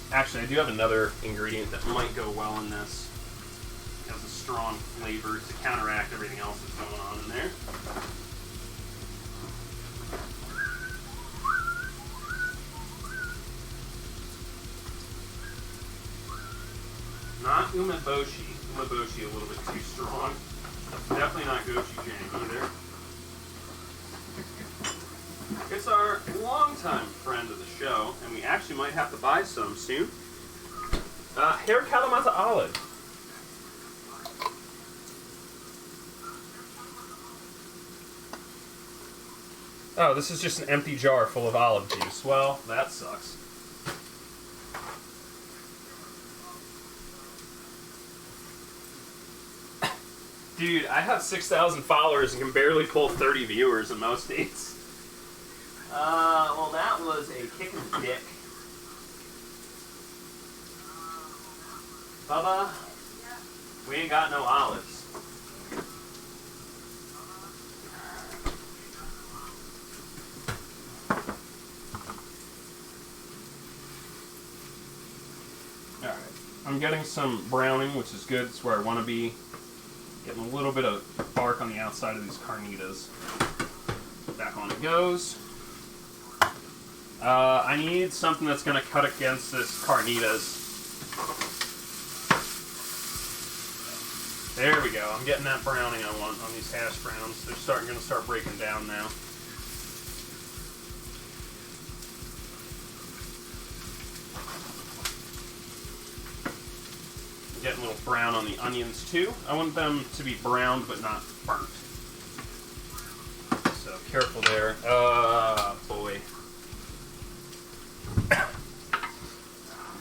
Actually, I do have another ingredient that might go well in this. It has a strong flavor to counteract everything else that's going on in there. Not umeboshi. Umeboshi a little bit too strong. Definitely not gochujang either. It's our longtime friend of the show, and we actually might have to buy some soon. Hair Kalamata olive. Oh, this is just an empty jar full of olive juice. Well, that sucks. Dude, I have 6,000 followers and can barely pull 30 viewers in most days. Well, that was a kick in the dick. Bubba, we ain't got no olives. Alright, I'm getting some browning, which is good. It's where I want to be. Getting a little bit of bark on the outside of these carnitas. Back on it goes. I need something that's going to cut against this carnitas. There we go. I'm getting that browning I want on these hash browns. They're going to start breaking down now. I'm getting a little brown on the onions too. I want them to be browned but not burnt. So careful there. Boy.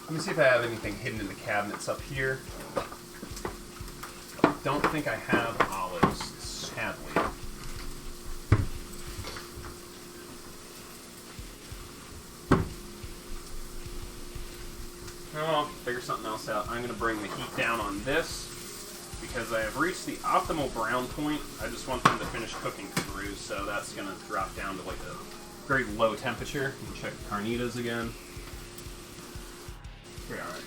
Let me see if I have anything hidden in the cabinets up here. Don't think I have olives, sadly. Oh, I'll figure something else out. I'm going to bring the heat down on this because I have reached the optimal brown point. I just want them to finish cooking through, so that's going to drop down to like a very low temperature. You can check the carnitas again. We're alright.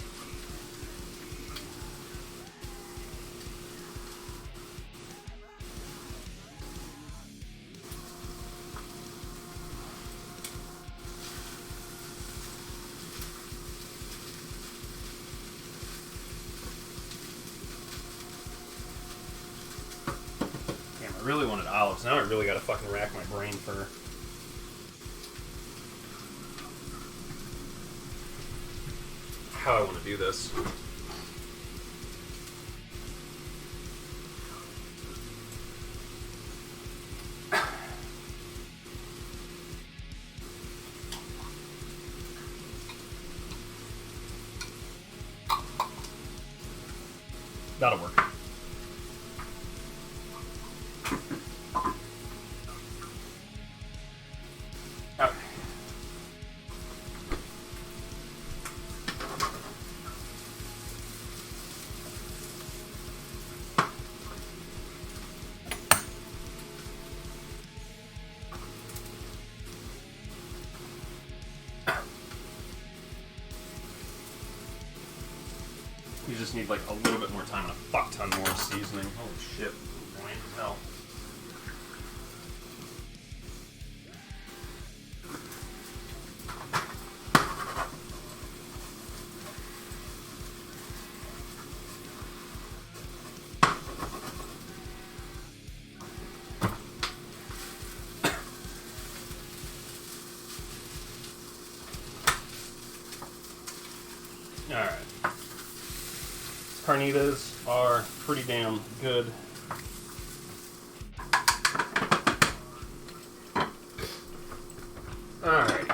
Damn, I really wanted olives. Now I really gotta fucking rack my brain for... how I want to do this. That'll work. Okay. You just need like a little bit more time and a fuck ton more seasoning. Holy shit. Annoying as hell. Alright. Carnitas are pretty damn good. Alright.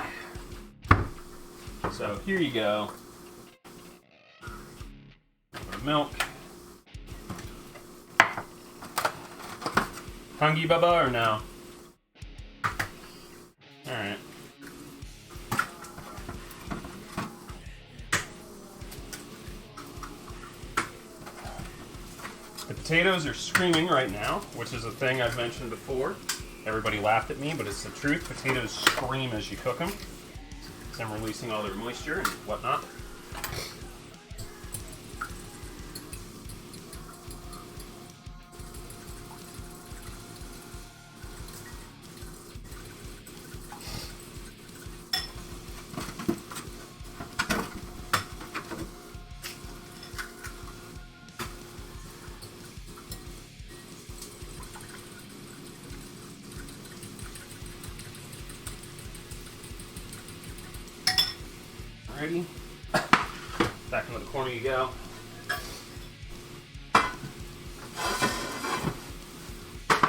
So here you go. Milk. Hungry, Bubba, or no? Alright. The potatoes are screaming right now, which is a thing I've mentioned before. Everybody laughed at me, but it's the truth. Potatoes scream as you cook them. So I'm releasing all their moisture and whatnot. Alrighty. Back into the corner you go.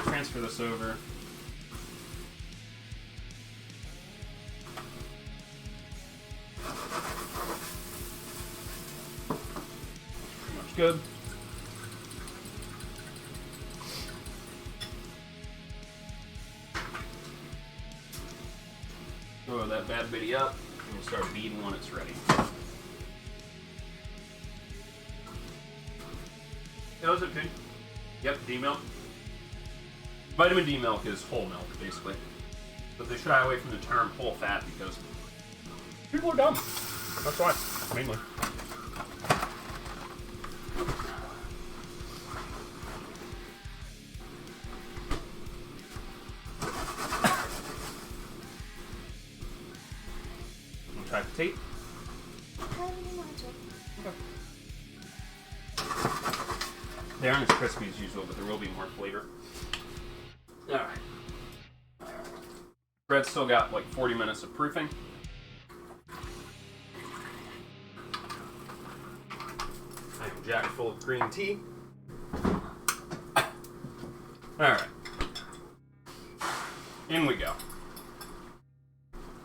Transfer this over. Pretty much good. bad bitty up, and we'll start beating when it's ready. Yeah, those are good. Yep, D milk. Vitamin D milk is whole milk, basically. But they shy away from the term whole fat because people are dumb. That's why, mainly. Try the tape. They aren't as crispy as usual, but there will be more flavor. Alright. Bread's still got like 40 minutes of proofing. I am jack full of green tea. Alright. In we go.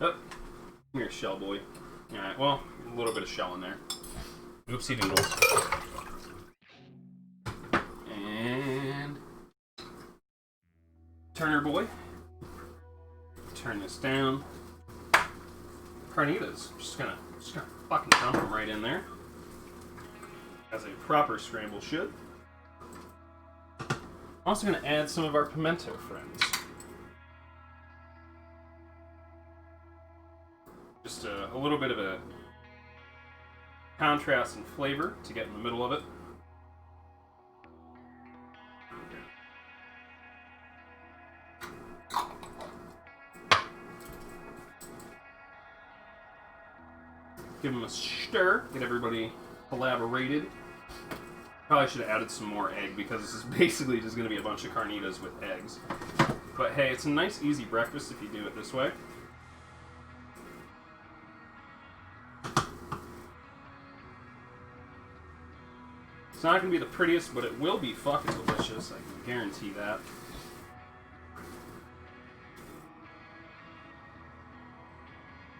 Oh, come here, shell boy. Alright, well, a little bit of shell in there. Oopsie doodles. And Turner boy. Turn this down. Carnitas. Just gonna fucking dump them right in there. As a proper scramble should. I'm also gonna add some of our pimento friends. Just a little bit of a contrast and flavor to get in the middle of it. Give them a stir, get everybody collaborated. Probably should have added some more egg because this is basically just going to be a bunch of carnitas with eggs. But hey, it's a nice easy breakfast if you do it this way. It's not going to be the prettiest, but it will be fucking delicious. I can guarantee that.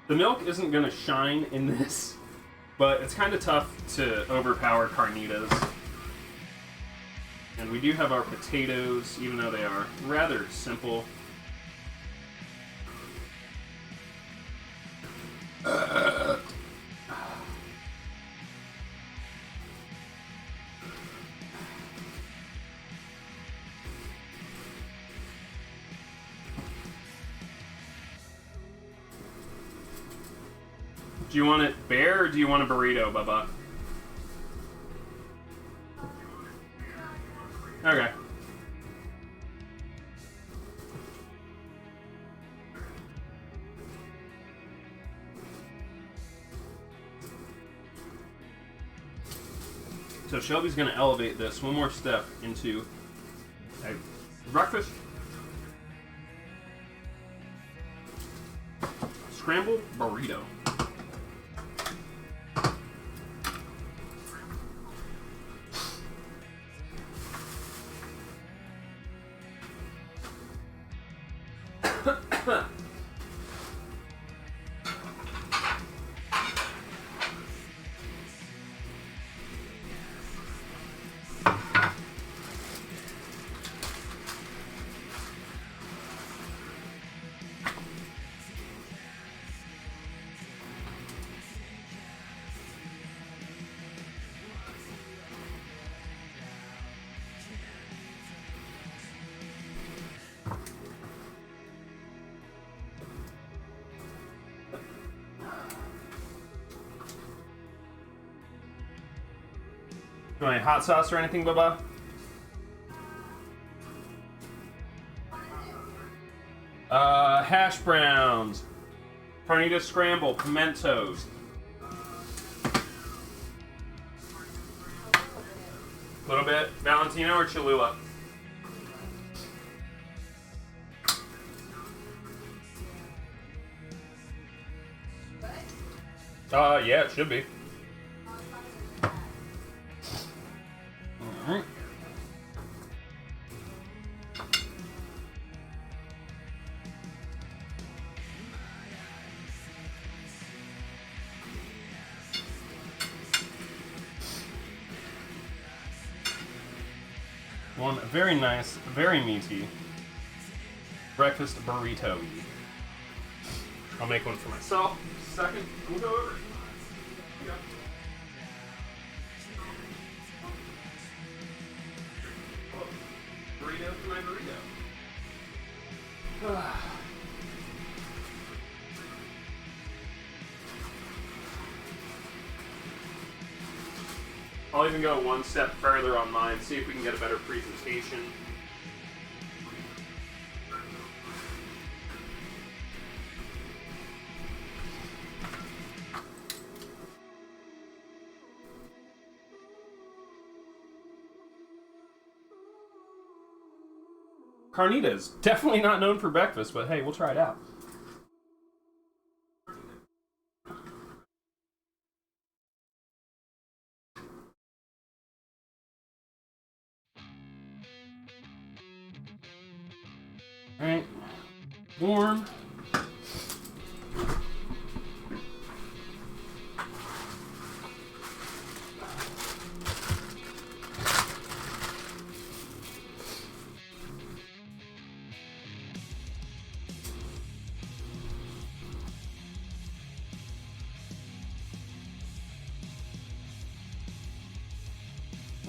The milk isn't going to shine in this, but it's kind of tough to overpower carnitas. And we do have our potatoes, even though they are rather simple. Do you want it bare or do you want a burrito, Bubba? Okay. So Shelby's going to elevate this one more step into a breakfast scrambled burrito. You want any hot sauce or anything, Bubba? Hash browns, carnita scramble, pimentos. A little bit. Valentino or Cholula? Yeah, it should be. Alright. One very nice, very meaty breakfast burrito. I'll make one for myself. Second, we'll go over. Yeah. Oh, burrito for my burrito. I'll even go one step further on mine, see if we can get a better presentation. Carnita is definitely not known for breakfast, but hey, we'll try it out. Alright. Warm.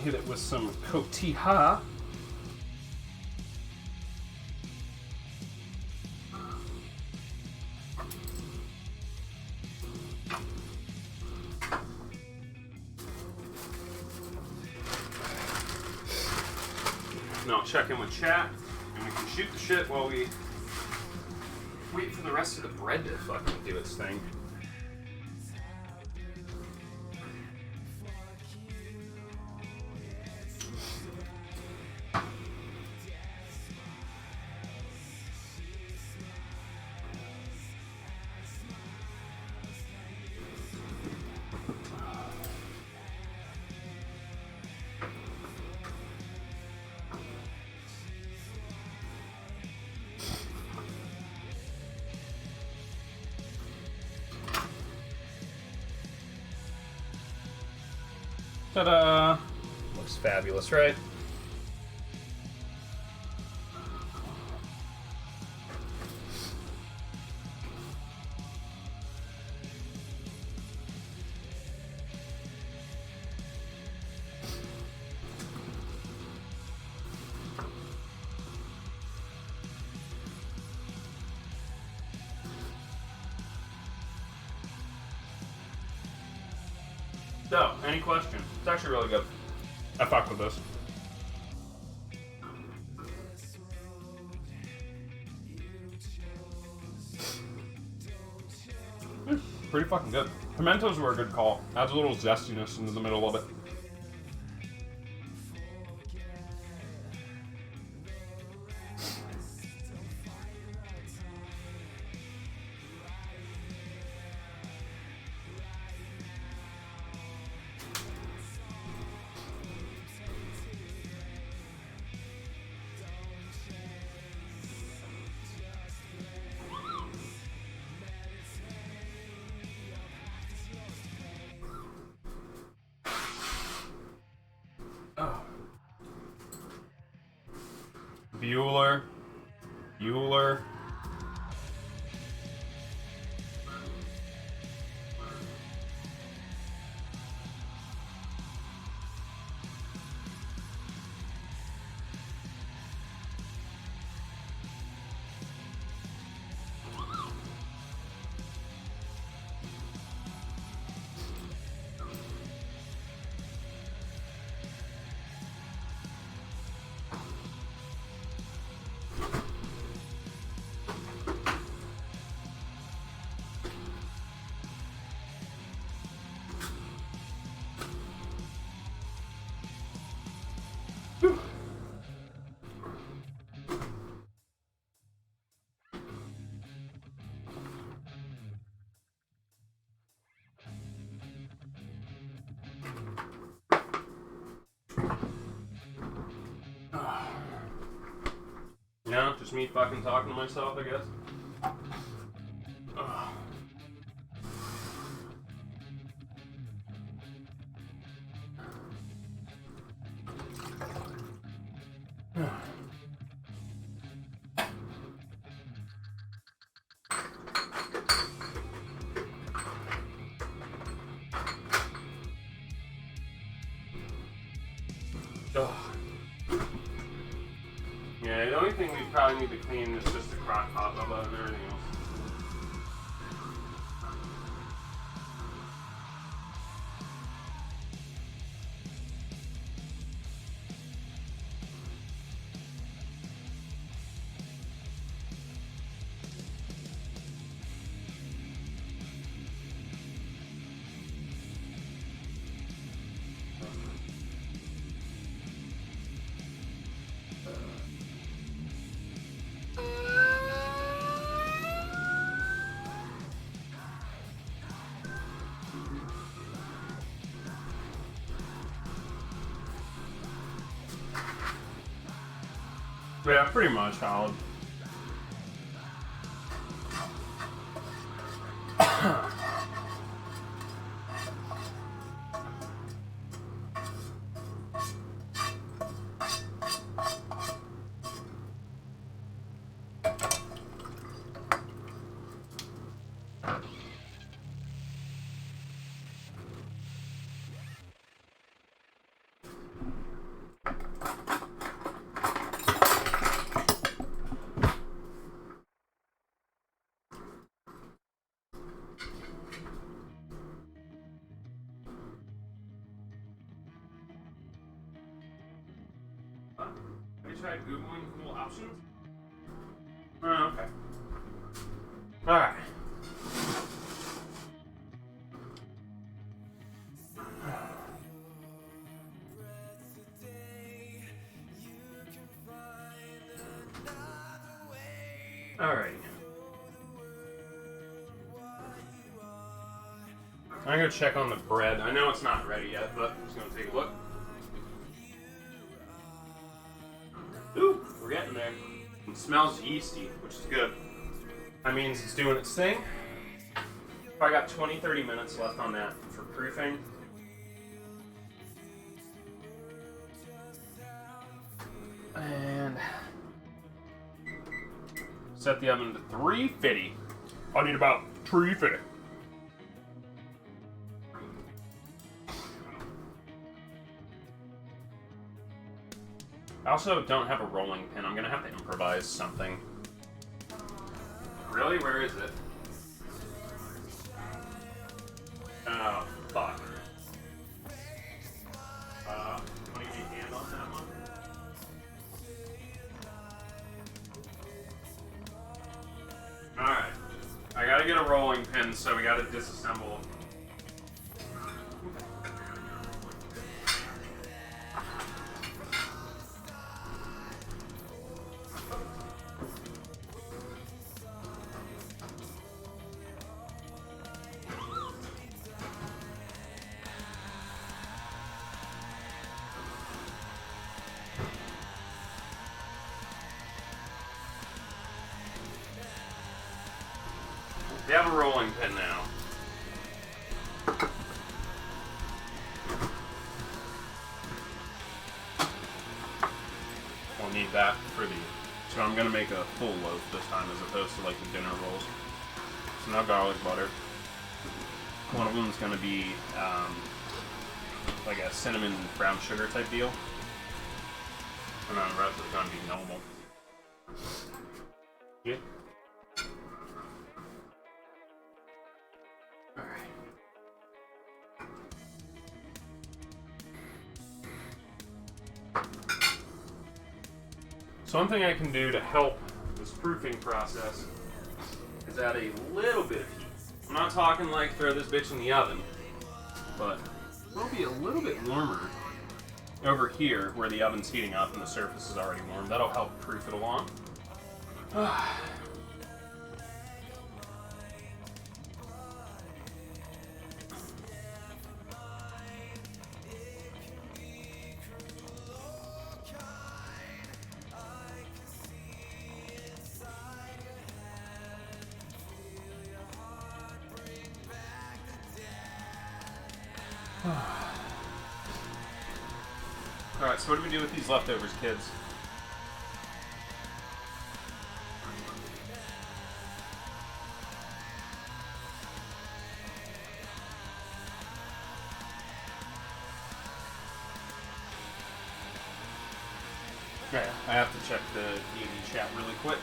Hit it with some cotija. And I'll check in with chat, and we can shoot the shit while we wait for the rest of the bread to fucking do its thing. Ta-da! Looks fabulous, right? So, any questions? It's actually really good. I fuck with this. Pretty fucking good. Pimentos were a good call. Adds a little zestiness into the middle of it. Bueller. No, just me fucking talking to myself, I guess. Ugh. Yeah, the only thing we probably need to clean is just the crock pot above and everything else. Yeah, pretty much, Howard. Have you tried Googling Google options? Oh, okay. Alright. Alright. I'm gonna check on the bread. I know it's not ready yet, but I'm just gonna take a look. Ooh, we're getting there. It smells yeasty, which is good. That means it's doing its thing. I got 20-30 minutes left on that for proofing. And set the oven to 350. I need about 350. I also don't have a rolling pin. I'm gonna have to improvise something. Really? Where is it? Oh, fuck. Wanna give me a hand on that one? Alright. I gotta get a rolling pin, so we gotta disassemble. We have a rolling pin now. We'll need that for the... So I'm going to make a full loaf this time as opposed to like the dinner rolls. So now garlic butter. One of them is going to be like a cinnamon brown sugar type deal. And then the rest is going to be normal. Yeah. So one thing I can do to help this proofing process is add a little bit of heat. I'm not talking like throw this bitch in the oven, but it'll be a little bit warmer over here where the oven's heating up and the surface is already warm. That'll help proof it along. Alright, so what do we do with these leftovers, kids? Yeah, I have to check the D&D chat really quick.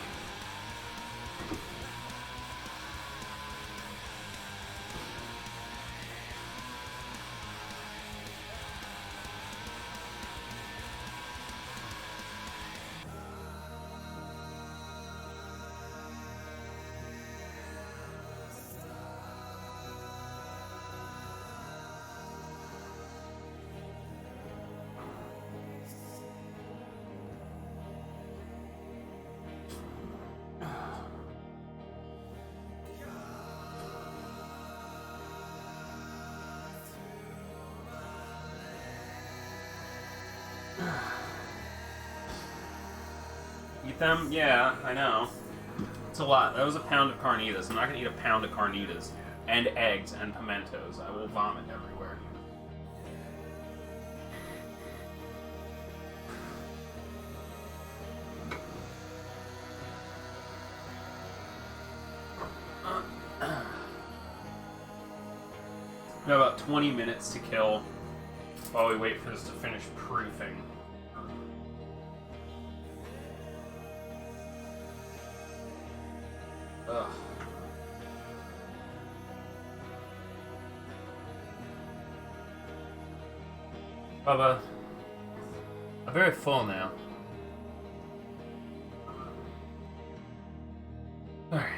Eat them? Yeah, I know. It's a lot. That was a pound of carnitas. I'm not going to eat a pound of carnitas and eggs and pimentos. I will vomit everywhere. We have about 20 minutes to kill while we wait for this to finish proofing. Ugh. Bubba, I'm very full now. Alright.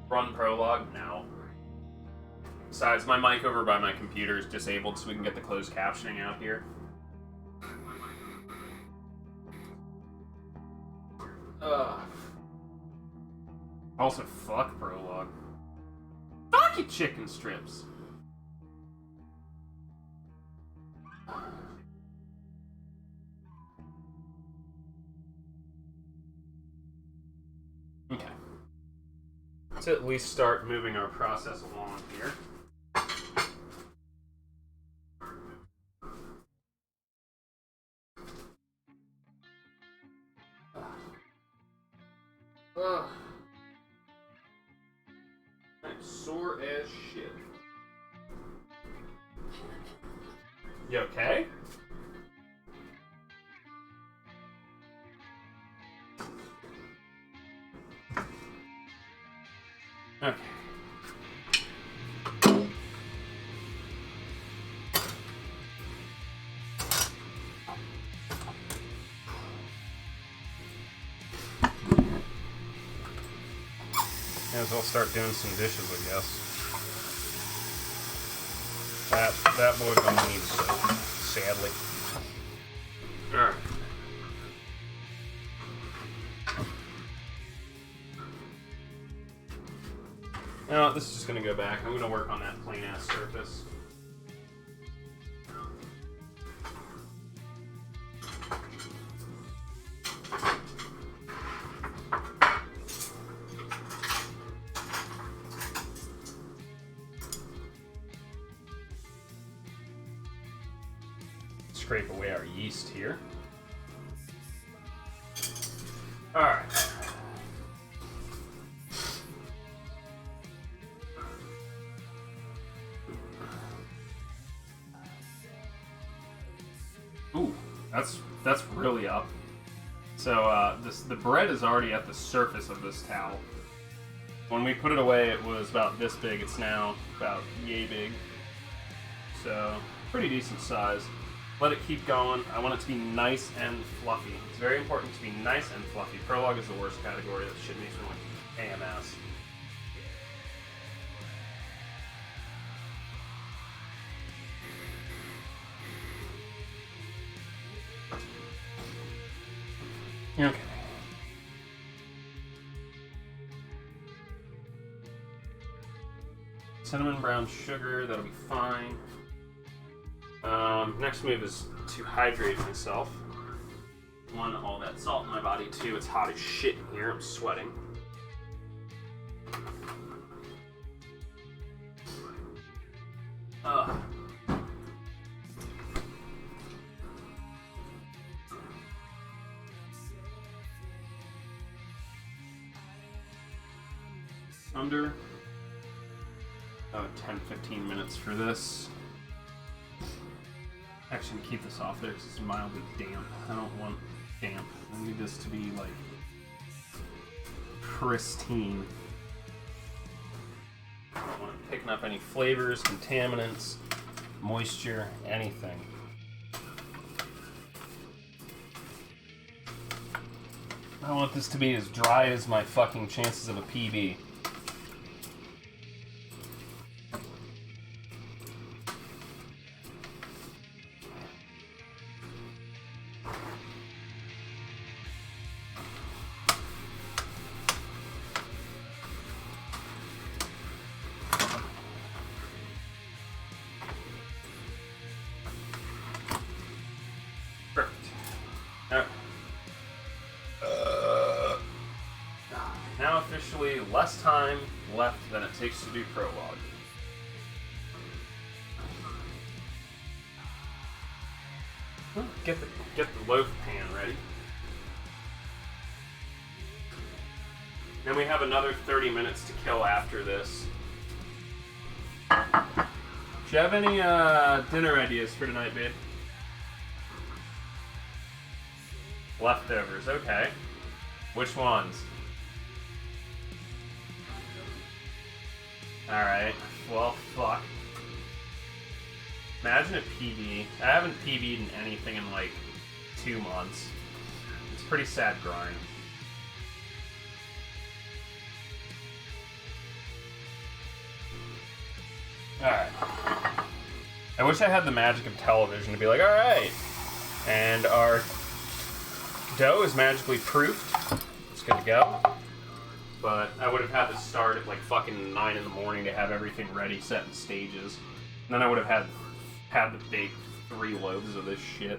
Run prologue? No. Besides, my mic over by my computer is disabled so we can get the closed captioning out here. Ugh. Also, fuck prologue. Fuck you, chicken strips! Okay. Let's at least start moving our process along here. Ugh. I'm sore as shit. You okay? Okay. May as well start doing some dishes, I guess. That boy gonna need soap, sadly. Alright. No, this is just gonna go back. I'm gonna work on that plain ass surface. Scrape away our yeast here. Alright. Ooh, that's really up. So the bread is already at the surface of this towel. When we put it away, it was about this big. It's now about yay big. So pretty decent size. Let it keep going. I want it to be nice and fluffy. It's very important to be nice and fluffy. Prologue is the worst category. That shit makes me like AMS. Okay. Cinnamon brown sugar, that'll be fine. Next move is to hydrate myself. One, all that salt in my body. Two, it's hot as shit in here. I'm sweating. Under 10-15 minutes for this. Actually, keep this off there because it's mildly damp. I don't want damp. I need this to be like pristine. I don't want it picking up any flavors, contaminants, moisture, anything. I want this to be as dry as my fucking chances of a PB. Now officially less time left than it takes to do prologue. Get the loaf pan ready. Then we have another 30 minutes to kill after this. Do you have any dinner ideas for tonight, babe? Leftovers, okay. Which ones? Alright, well, fuck. Imagine a PB. I haven't PB'd in anything in like 2 months. It's a pretty sad grind. Alright. I wish I had the magic of television to be like, alright. And our dough is magically proofed. It's good to go. But I would have had to start at like fucking 9 in the morning to have everything ready, set in stages. And then I would have had to bake 3 loaves of this shit.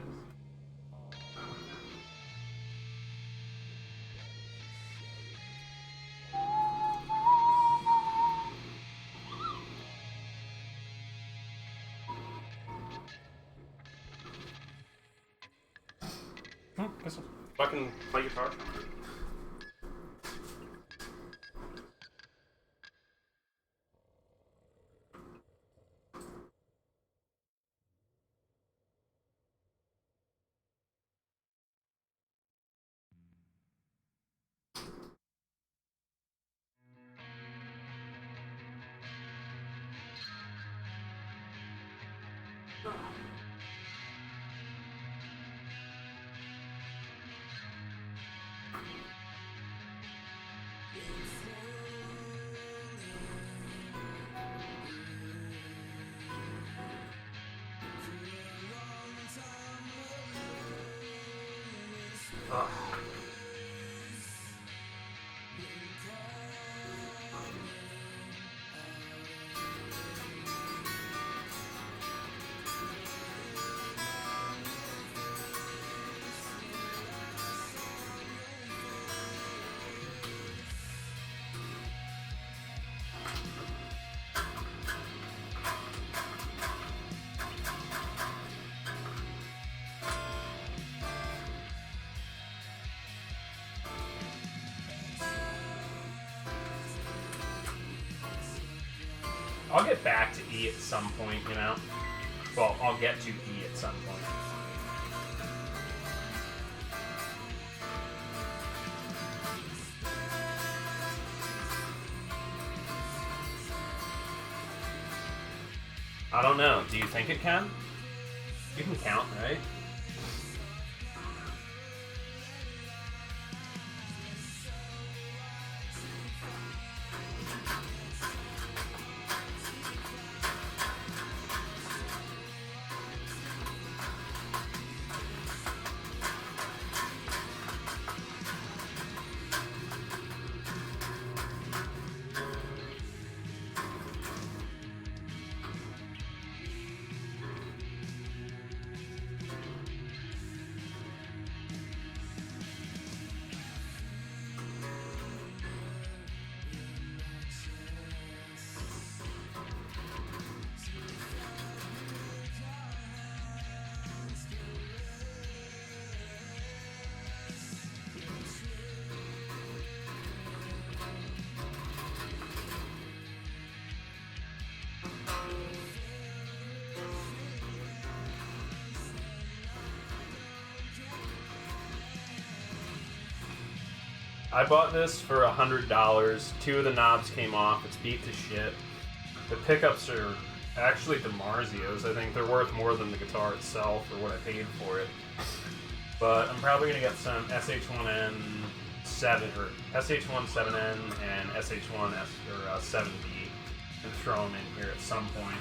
Guess I'll fucking play guitar. Ugh. I'll get back to E at some point, you know? Well, I'll get to E at some point. I don't know. Do you think it can? You can count, right? I bought this for $100. 2 of the knobs came off. It's beat to shit. The pickups are actually DiMarzios. I think they're worth more than the guitar itself or what I paid for it. But I'm probably gonna get some SH1N7 or SH1 7N and SH1 7B and throw them in here at some point.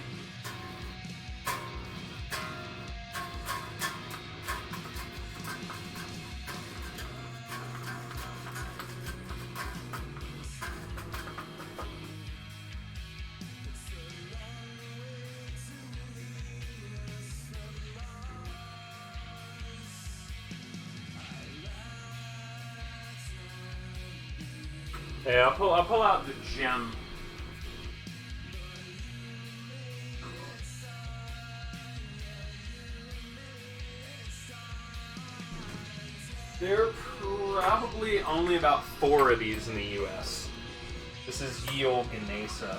Yeah, I'll pull out the gem. There are probably only about 4 of these in the US. This is Ye Olde Ganesa.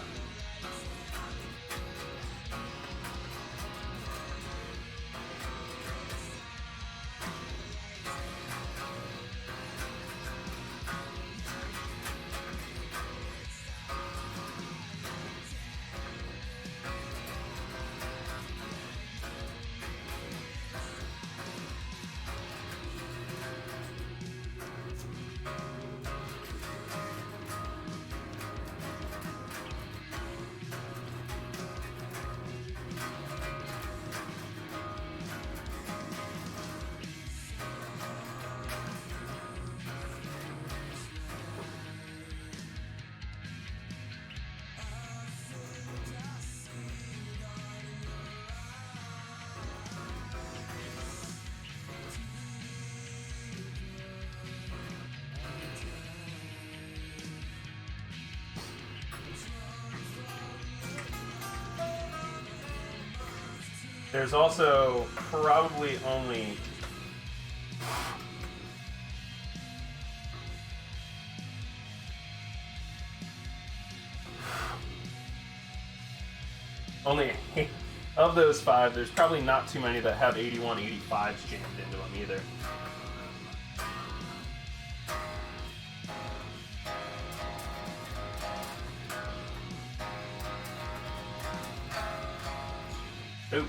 There's also probably only of those 5, there's probably not too many that have 8185s jammed into them either. Ooh.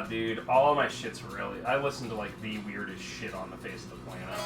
Dude, all of my shit's really... I listen to, like, the weirdest shit on the face of the planet.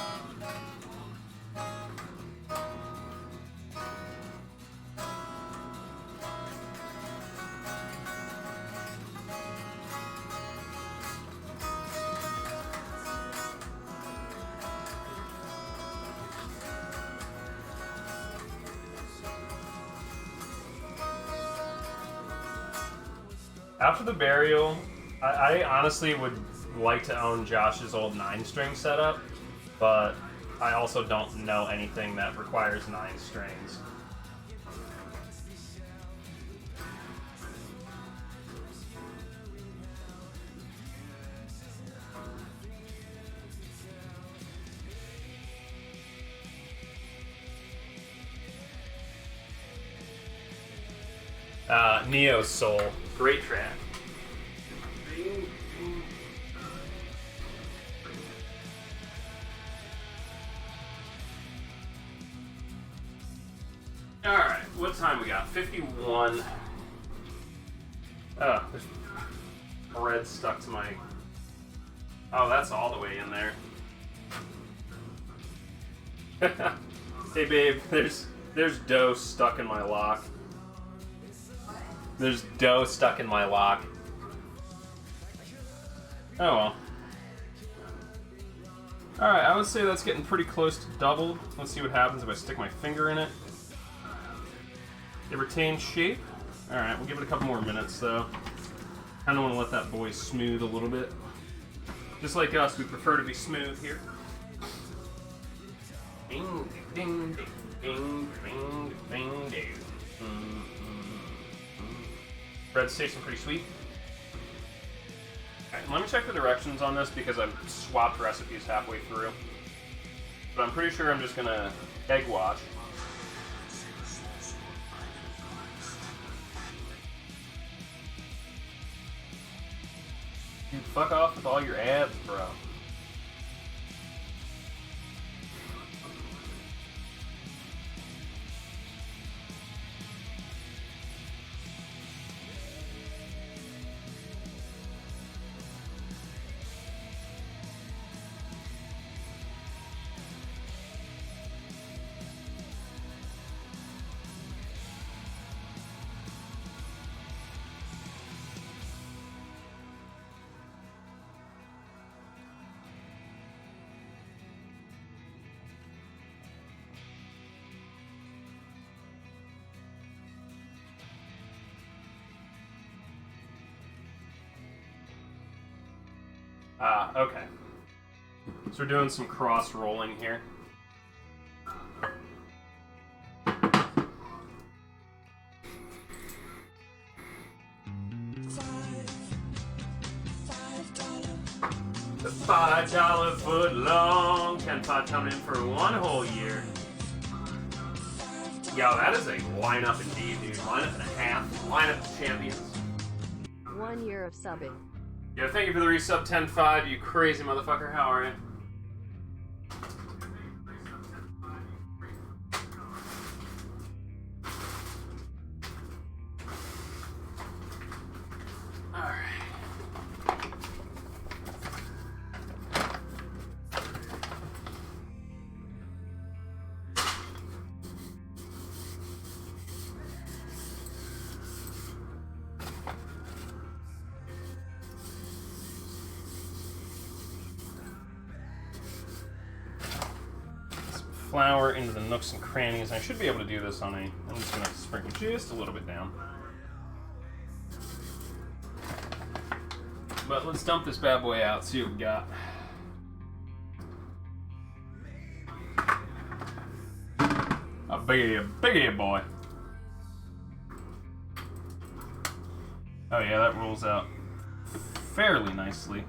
After the burial, I honestly would like to own Josh's old 9-string setup, but I also don't know anything that requires 9 strings. Neo Soul. Great track. Alright, what time we got? 51. Oh, there's bread stuck to my... Oh, that's all the way in there. Hey babe, there's dough stuck in my lock. There's dough stuck in my lock. Oh well. Alright, I would say that's getting pretty close to doubled. Let's see what happens if I stick my finger in it. It retains shape. Alright, we'll give it a couple more minutes though. Kinda wanna let that boy smooth a little bit. Just like us, we prefer to be smooth here. Ding, ding, ding, ding, ding, ding, ding. Bread's tasting pretty sweet. Alright, let me check the directions on this because I've swapped recipes halfway through. But I'm pretty sure I'm just gonna egg wash. Dude, fuck off with all your ads, bro. Okay. So we're doing some cross rolling here. The $5 foot long, 10-5 coming in for 1 whole year. Yo, that is a lineup indeed, dude. Lineup and a half. Lineup of champions. 1 year of subbing. Yo, thank you for the resub 10-5, you crazy motherfucker. How are you? Flour into the nooks and crannies. I should be able to do this on a... I'm just going to sprinkle just a little bit down. But let's dump this bad boy out, see what we got. A biggie boy. Oh yeah, that rolls out fairly nicely.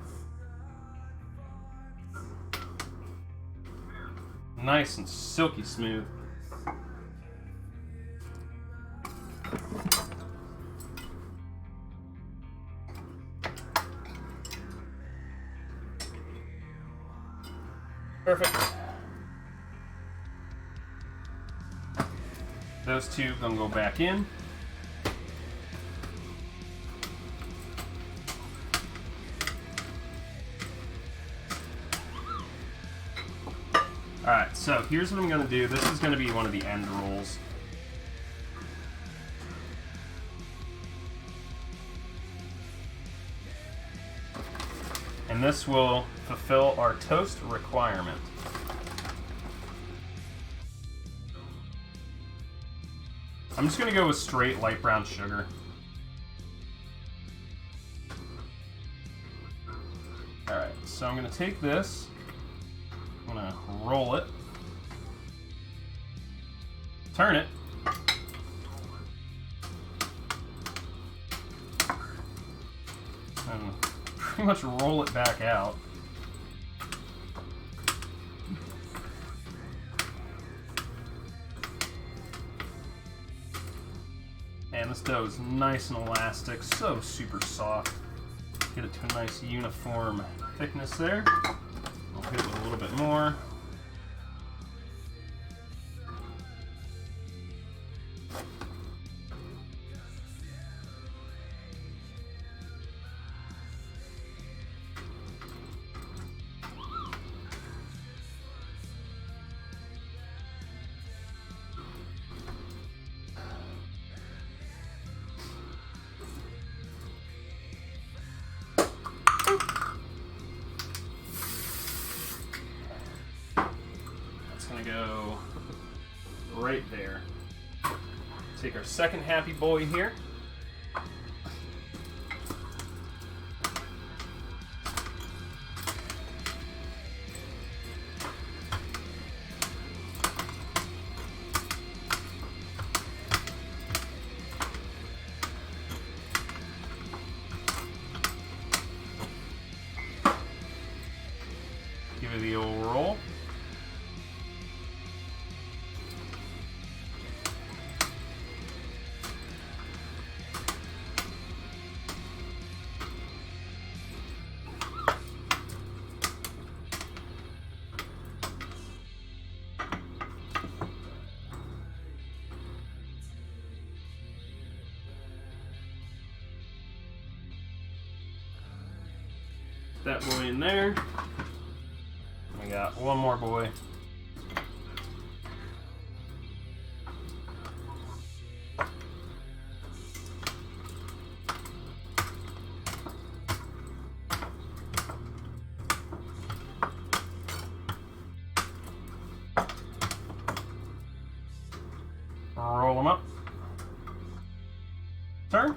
Nice and silky smooth. Perfect. Those two gonna go back in. Alright, so here's what I'm going to do. This is going to be one of the end rolls. And this will fulfill our toast requirement. I'm just going to go with straight light brown sugar. Alright, so I'm going to take this, I'm going to roll it, turn it, and pretty much roll it back out. And this dough is nice and elastic, so super soft. Get it to a nice uniform thickness there. I'll hit it with a little bit more. Go right there. Take our second happy boy here. Give it the old roll. That boy in there. We got one more boy. Roll them up. Turn.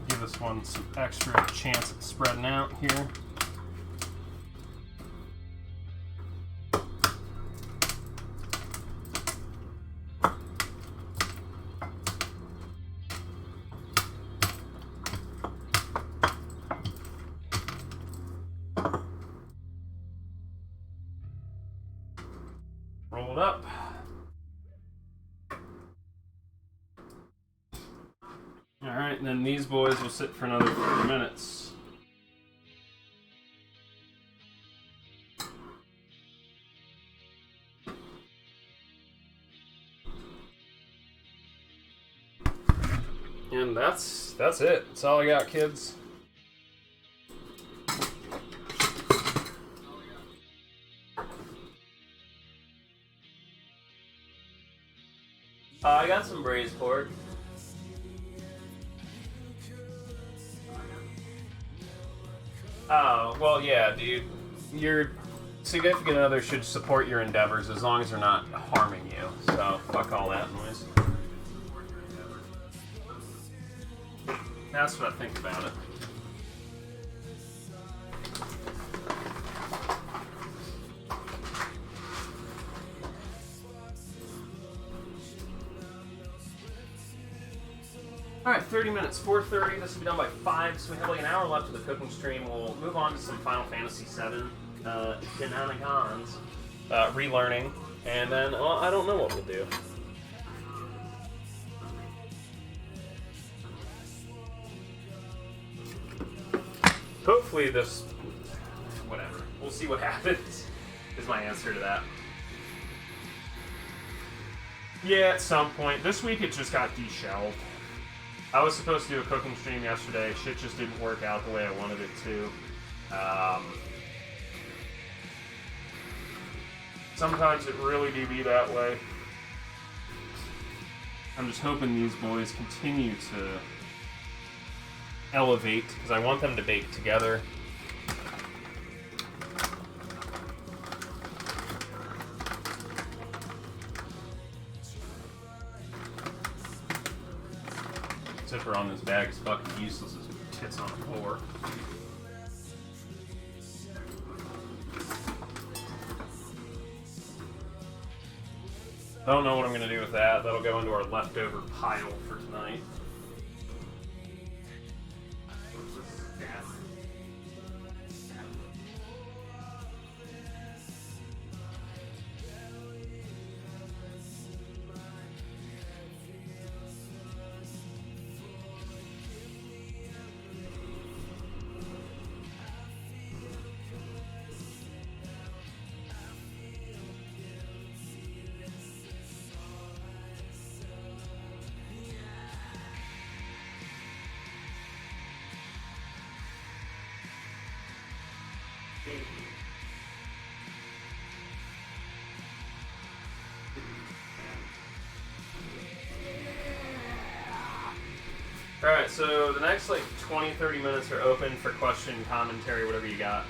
Give this one some extra chance at spreading out here. Roll it up. Alright, and then these boys will sit for another 30 minutes. And that's it. That's all I got, kids. I got some braised pork. Oh, well, yeah, dude. Your significant other should support your endeavors as long as they're not harming you. So, fuck all that noise. That's what I think about it. Alright, 30 minutes, 4:30. This will be done by 5, so we have like an hour left of the cooking stream. We'll move on to some Final Fantasy VII shenanigans, relearning, and then I don't know what we'll do. Hopefully this, whatever. We'll see what happens, is my answer to that. Yeah, at some point. This week it just got de-shelved. I was supposed to do a cooking stream yesterday. Shit just didn't work out the way I wanted it to. Sometimes it really do be that way. I'm just hoping these boys continue to elevate, because I want them to bake together. Zipper on this bag is fucking useless as tits on the floor. I don't know what I'm going to do with that. That'll go into our leftover pile for tonight. Alright, so the next like 20-30 minutes are open for question, commentary, whatever you got.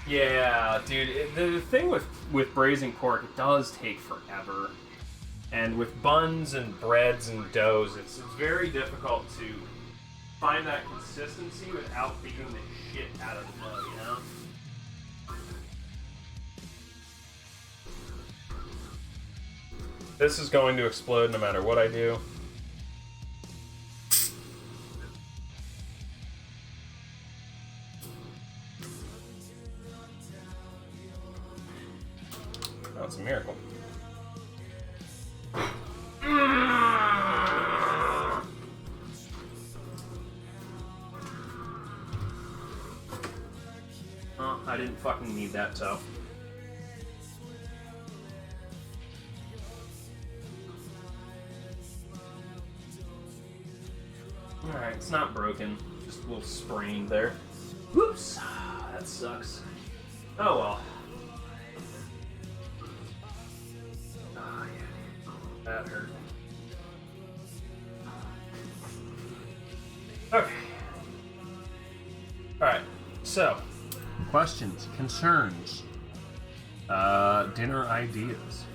Yeah, dude, the thing with braising pork, it does take forever. And with buns and breads and doughs, it's very difficult to find that consistency without beating the shit out of the dough, you know? This is going to explode no matter what I do. Oh, it's a miracle. Oh, I didn't fucking need that toe. Alright, it's not broken. Just a little sprained there. Whoops! That sucks. Oh well. Oh yeah. That hurt. Okay. Alright, so. Questions, concerns, dinner ideas.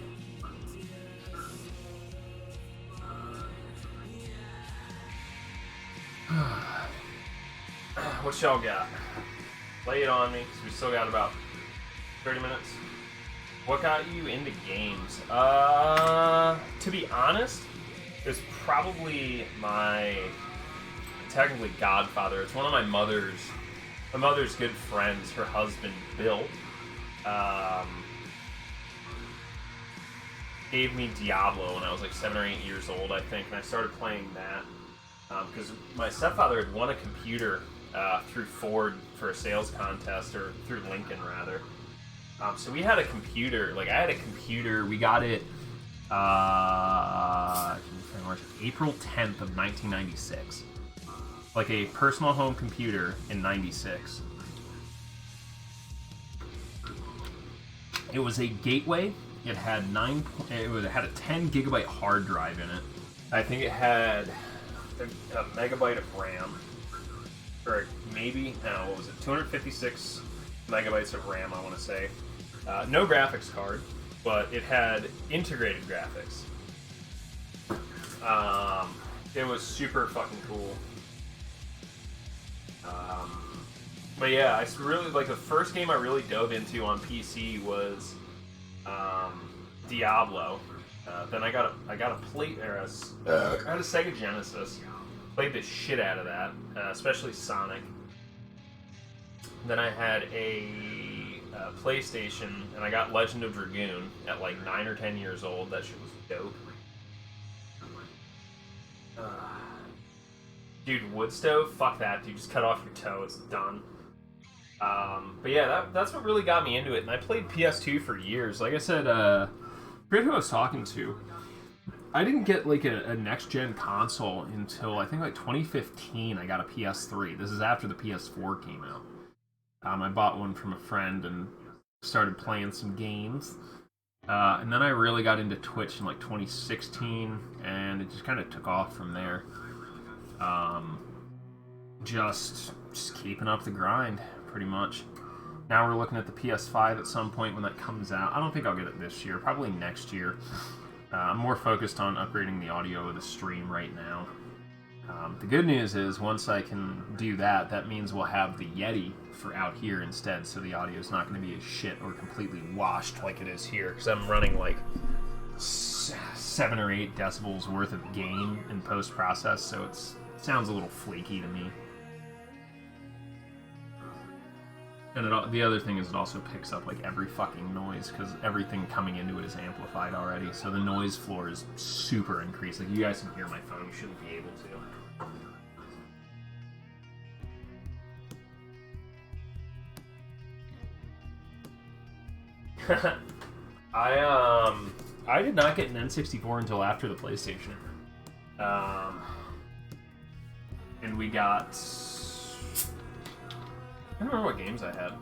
What y'all got? Lay it on me, because we still got about 30 minutes. What got you into games? To be honest, it's probably my technically godfather. It's one of my mother's good friends, her husband, Bill. Gave me Diablo when I was like 7 or 8 years old, I think, and I started playing that. Because my stepfather had won a computer through Ford for a sales contest, or through Lincoln rather. So we had a computer. Like I had a computer. We got it April 10th of 1996. Like a personal home computer in '96. It was a Gateway. It had it had a 10 gigabyte hard drive in it. I think it had a megabyte of RAM, or maybe, no, what was it, 256 megabytes of RAM, I want to say. No graphics card, but it had integrated graphics. It was super fucking cool. But yeah, I really, like, the first game I really dove into on PC was Diablo. Then I got a plate, or I had a Sega Genesis. Played the shit out of that, especially Sonic. Then I had a PlayStation, and I got Legend of Dragoon at like 9 or 10 years old. That shit was dope. Dude, wood stove? Fuck that, dude. Just cut off your toe. It's done. But yeah, that's what really got me into it. And I played PS2 for years. Like I said, forget who I was talking to. I didn't get like a next-gen console until I think like 2015. I got a PS3. This is after the PS4 came out. I bought one from a friend and started playing some games. And then I really got into Twitch in like 2016, and it just kind of took off from there. Just keeping up the grind, pretty much. Now we're looking at the PS5 at some point when that comes out. I don't think I'll get it this year, probably next year. I'm more focused on upgrading the audio of the stream right now. The good news is, once I can do that, that means we'll have the Yeti for out here instead, so the audio is not going to be as shit or completely washed like it is here, because I'm running like 7 or 8 decibels worth of gain in post-process, so it sounds a little flaky to me. And the other thing is it also picks up like every fucking noise, because everything coming into it is amplified already, so the noise floor is super increased. Like, you guys can hear my phone, you shouldn't be able to. I did not get an N64 until after the PlayStation. And we got... I don't remember what games I had.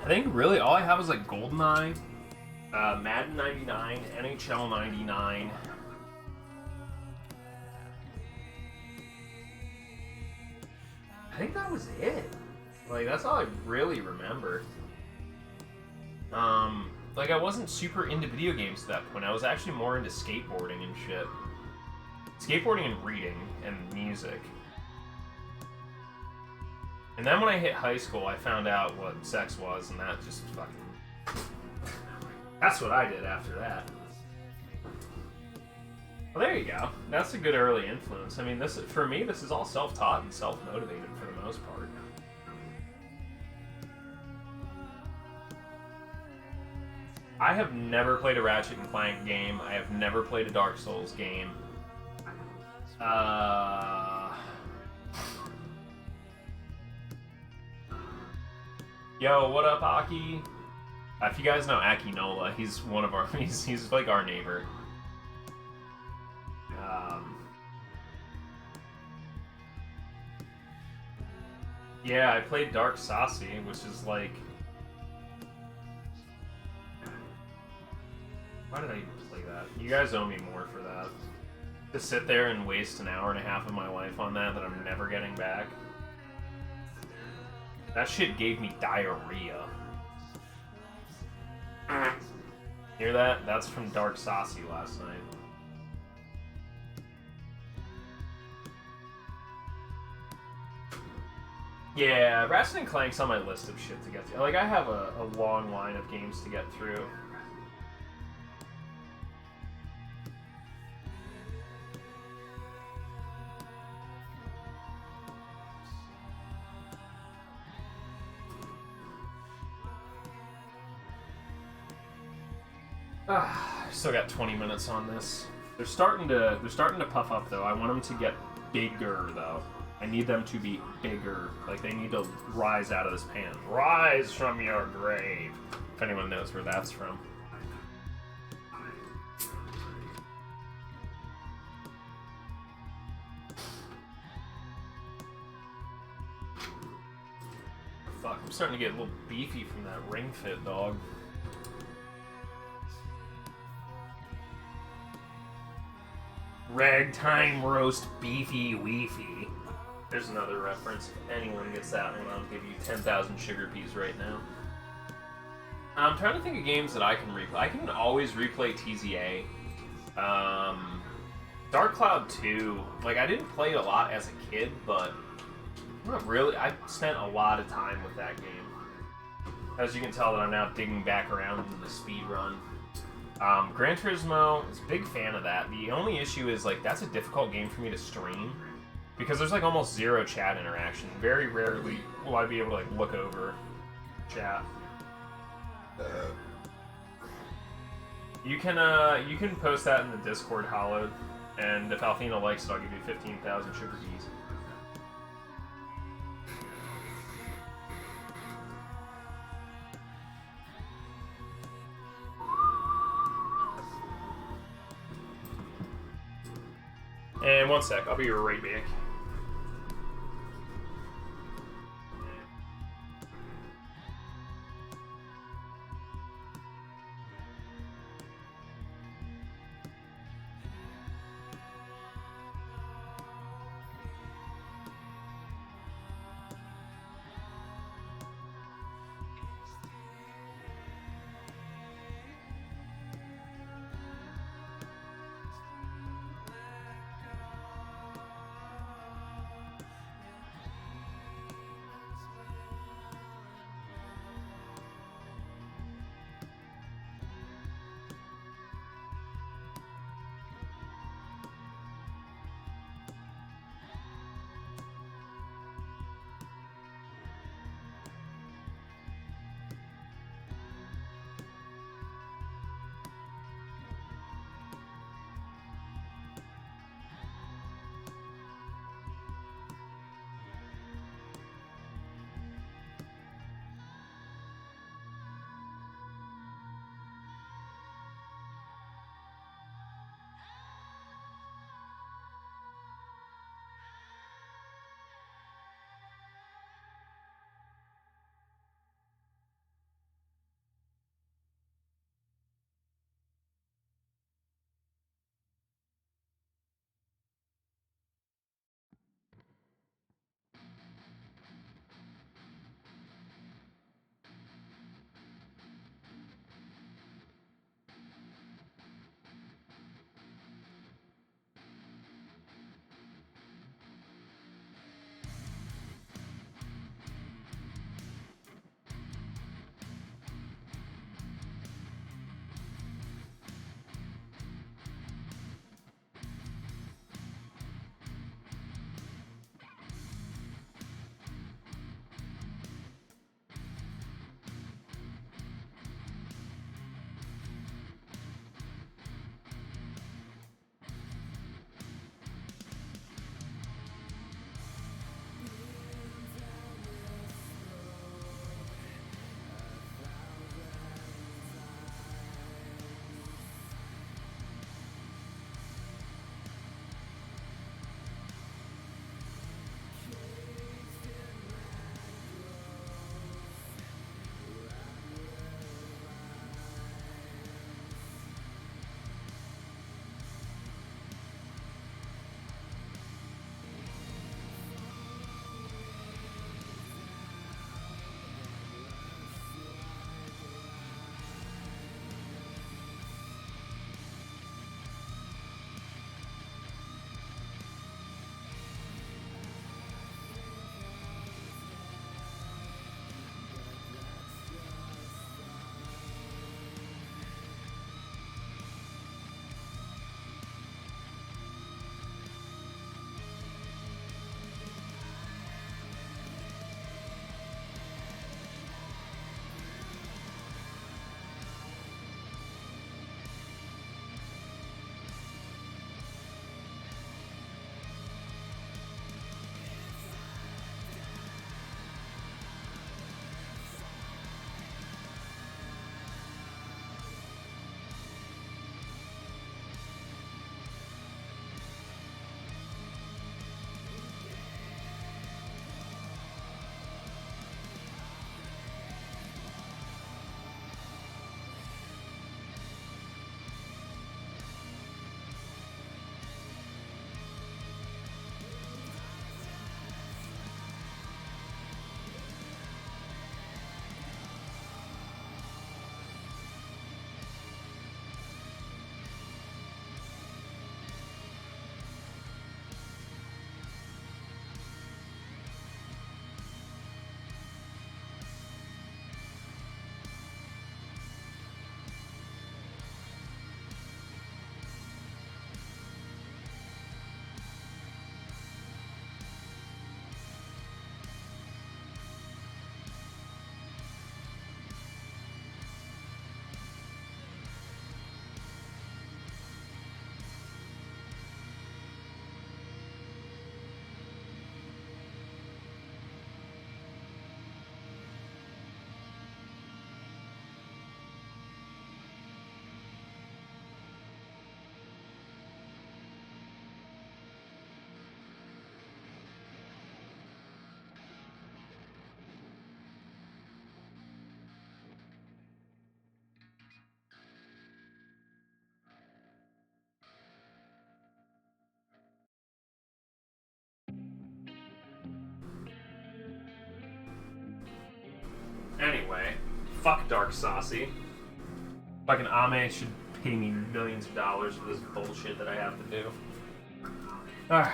I think really all I have is like GoldenEye, Madden 99, NHL 99. I think that was it. Like, that's all I really remember. Like, I wasn't super into video games at that point. I was actually more into skateboarding and shit. Skateboarding and reading and music. And then when I hit high school, I found out what sex was, and that just fucking... That's what I did after that. Well, there you go. That's a good early influence. I mean, for me, this is all self-taught and self-motivated for the most part. I have never played a Ratchet & Clank game. I have never played a Dark Souls game. Yo, what up, Aki? If you guys know Akinola, he's one of our... He's like our neighbor. Yeah, I played Dark Saucy, which is like... Why did I even play that? You guys owe me more for that. To sit there and waste an hour and a half of my life on that I'm never getting back. That shit gave me diarrhea. Hear that? That's from Dark Saucy last night. Yeah, Ratchet & Clank's on my list of shit to get through. Like, I have a long line of games to get through. Still got 20 minutes on this. They're starting to puff up though. I want them to get bigger though. I need them to be bigger. Like, they need to rise out of this pan. Rise from your grave. If anyone knows where that's from. Fuck, I'm starting to get a little beefy from that Ring Fit dog. Ragtime roast beefy weefy. There's another reference. If anyone gets that one, I'll give you 10,000 sugar peas right now. I'm trying to think of games that I can replay. I can always replay TZA. Dark Cloud 2. Like, I didn't play it a lot as a kid, but not really. I spent a lot of time with that game. As you can tell that I'm now digging back around into the speed run. Gran Turismo is a big fan of that. The only issue is, like, that's a difficult game for me to stream because there's like almost zero chat interaction. Very rarely will I be able to like look over chat. You can post that in the Discord hollowed, and if Althena likes it, I'll give you 15,000 sugar bees. And 1 sec, I'll be right back. Fuck Dark Saucy. Fucking Ame should pay me millions of dollars for this bullshit that I have to do. Alright.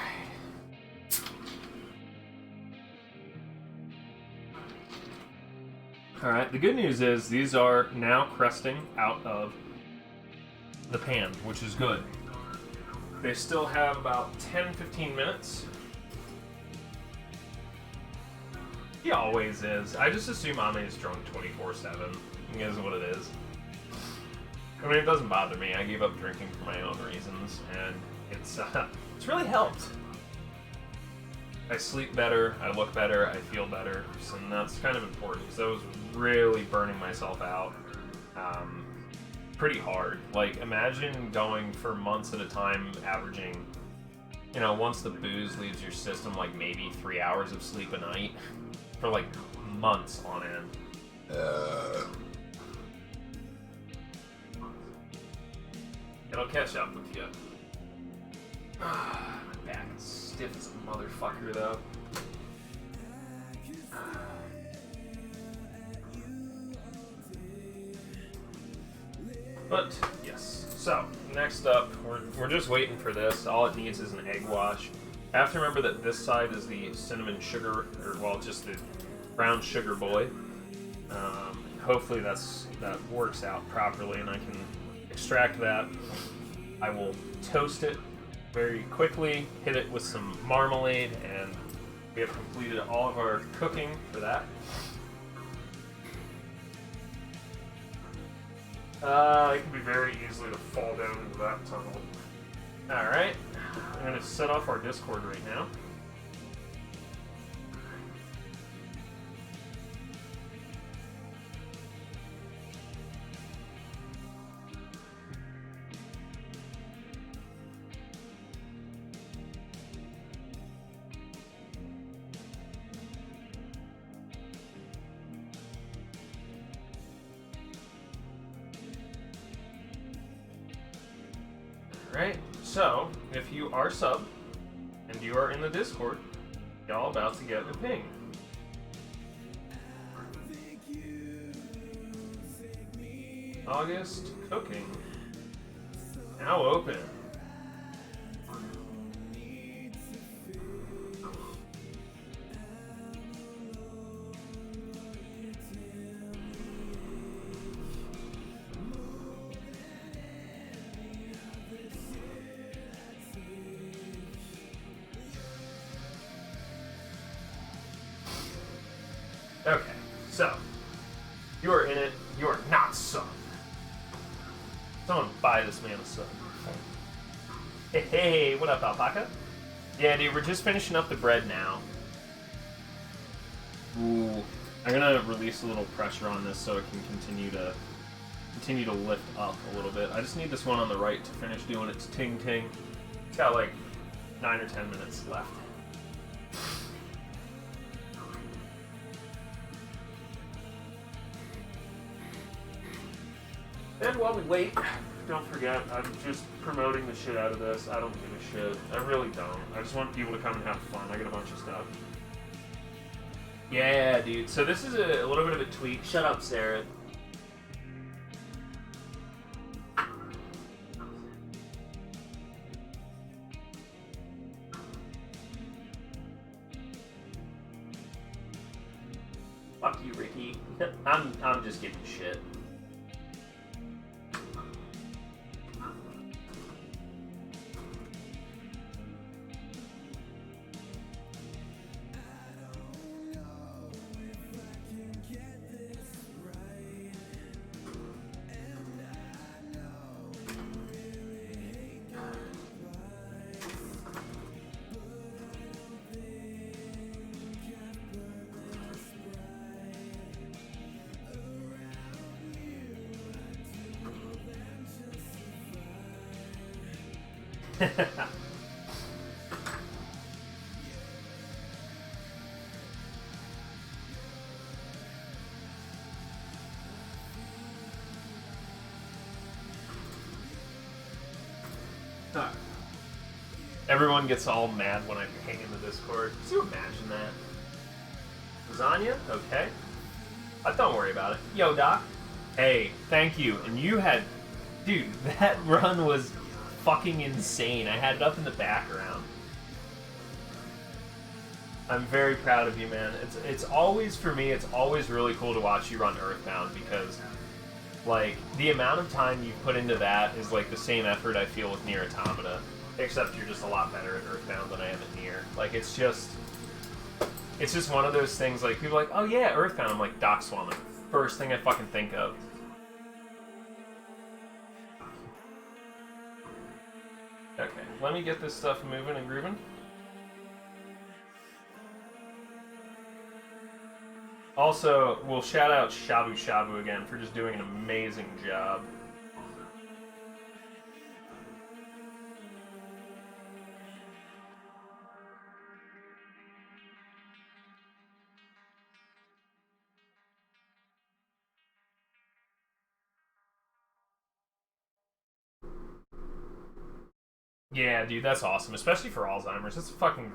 Alright, the good news is these are now cresting out of the pan, which is good. They still have about 10-15 minutes. He always is. I just assume Ame is drunk 24/7. It is what it is. I mean, it doesn't bother me. I gave up drinking for my own reasons, and it's really helped. I sleep better, I look better, I feel better, and that's kind of important because I was really burning myself out pretty hard. Like, imagine going for months at a time, averaging, you know, once the booze leaves your system, like maybe 3 hours of sleep a night for like months on end. It'll catch up with you. My back is stiff as a motherfucker, though. But, yes. So, next up, we're just waiting for this. All it needs is an egg wash. I have to remember that this side is the cinnamon sugar, or, well, just the brown sugar boy. Hopefully that works out properly and I can extract that. I will toast it very quickly, hit it with some marmalade, and we have completed all of our cooking for that. It can be very easily to fall down into that tunnel. Alright, I'm going to set off our Discord right now. Right, so if you are sub and you are in the Discord, y'all about to get a ping. August cooking now open. Okay, so, you are in it, you are not sub. Someone buy this man a sub. Hey, what up, Alpaca? Yeah, dude, we're just finishing up the bread now. Ooh. I'm gonna release a little pressure on this so it can continue to lift up a little bit. I just need this one on the right to finish doing its ting-ting. It's got like 9 or 10 minutes left. And while we wait, don't forget, I'm just promoting the shit out of this. I don't give a shit. I really don't. I just want people to come and have fun. I got a bunch of stuff. Yeah, dude. So this is a little bit of a tweak. Shut up, Sarah. Fuck you, Ricky. I'm just giving shit. Everyone gets all mad when I ping in the Discord. Can you imagine that? Lasagna? Okay. Don't worry about it. Yo, Doc. Hey, thank you. And you had... Dude, that run was fucking insane. I had it up in the background. I'm very proud of you, man. It's always, for me, it's always really cool to watch you run Earthbound because, like, the amount of time you put into that is, like, the same effort I feel with Nier Automata. Except you're just a lot better at Earthbound than I am at Nier. Like, it's just one of those things, like, people are like, oh yeah, Earthbound. I'm like, Doc Swan. First thing I fucking think of. Okay, let me get this stuff moving and grooving. Also, we'll shout out Shabu Shabu again for just doing an amazing job. Yeah, dude, that's awesome, especially for Alzheimer's. It's a fucking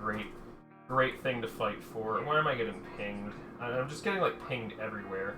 great thing to fight for. Where am I getting pinged? I'm just getting, like, pinged everywhere.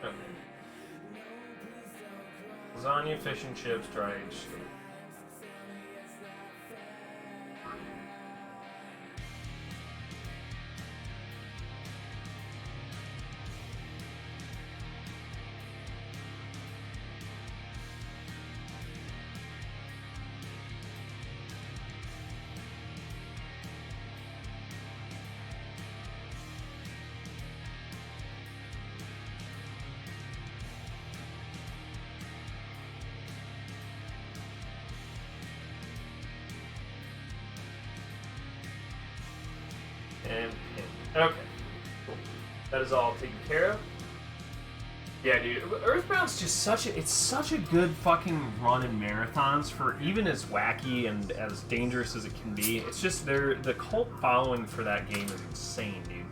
Okay. Lasagna, fish and chips, dry aged steak. And okay, that is all taken care of. Yeah, dude, Earthbound's just such a good fucking run in marathons for even as wacky and as dangerous as it can be. It's just the cult following for that game is insane, dude.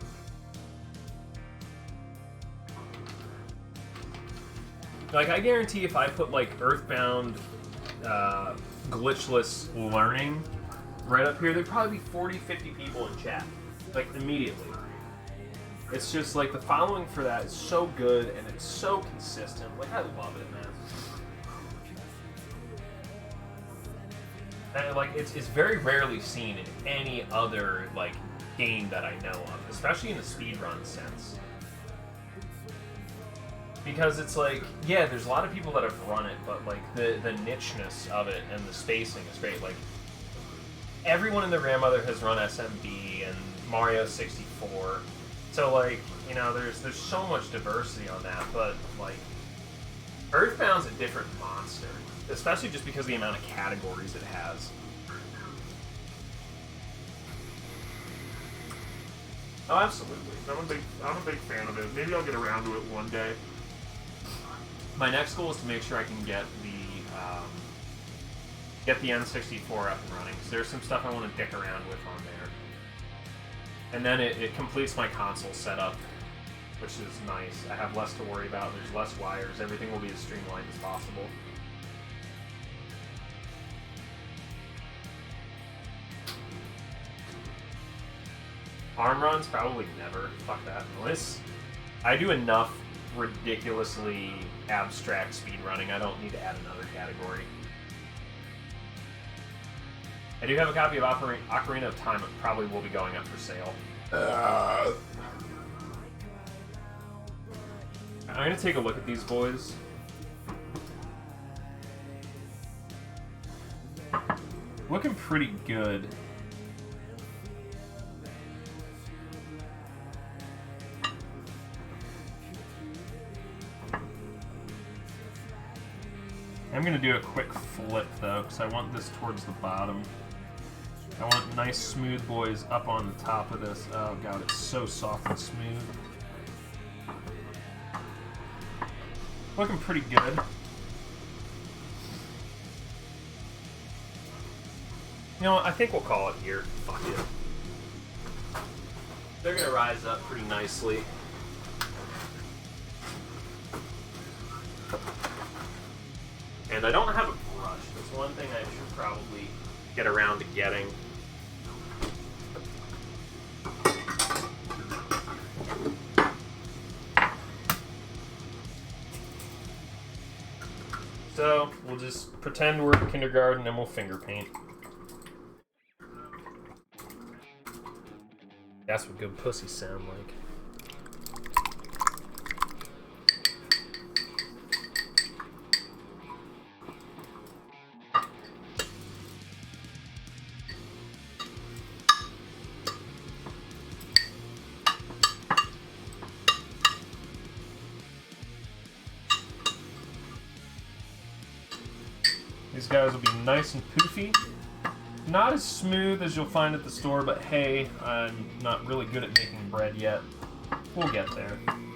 Like, I guarantee if I put, like, Earthbound glitchless learning right up here, there'd probably be 40, 50 people in chat. Like, immediately. It's just, like, the following for that is so good, and it's so consistent. Like, I love it, man. And, like, it's very rarely seen in any other, like, game that I know of. Especially in the speedrun sense. Because it's like, yeah, there's a lot of people that have run it, but, like, the nicheness of it and the spacing is great. Like, everyone and their grandmother has run SMB and Mario 64. So, like, you know, there's so much diversity on that, but, like, Earthbound's a different monster. Especially just because of the amount of categories it has. Oh, absolutely. I'm a big fan of it. Maybe I'll get around to it one day. My next goal is to make sure I can get the N64 up and running, because there's some stuff I want to dick around with on there. And then it completes my console setup, which is nice. I have less to worry about. There's less wires. Everything will be as streamlined as possible. Arm runs? Probably never. Fuck that noise. I do enough ridiculously abstract speedrunning. I don't need to add another category. I do have a copy of Ocarina of Time. It probably will be going up for sale. I'm going to take a look at these boys. Looking pretty good. I'm going to do a quick flip, though, because I want this towards the bottom. I want nice smooth boys up on the top of this. Oh god, it's so soft and smooth. Looking pretty good. You know what, I think we'll call it here. Fuck it. They're gonna rise up pretty nicely. And I don't have a brush. That's one thing I should probably get around to getting. So, we'll just pretend we're in kindergarten and we'll finger paint. That's what good pussies sound like. These guys will be nice and poofy. Not as smooth as you'll find at the store, but hey, I'm not really good at making bread yet. We'll get there. And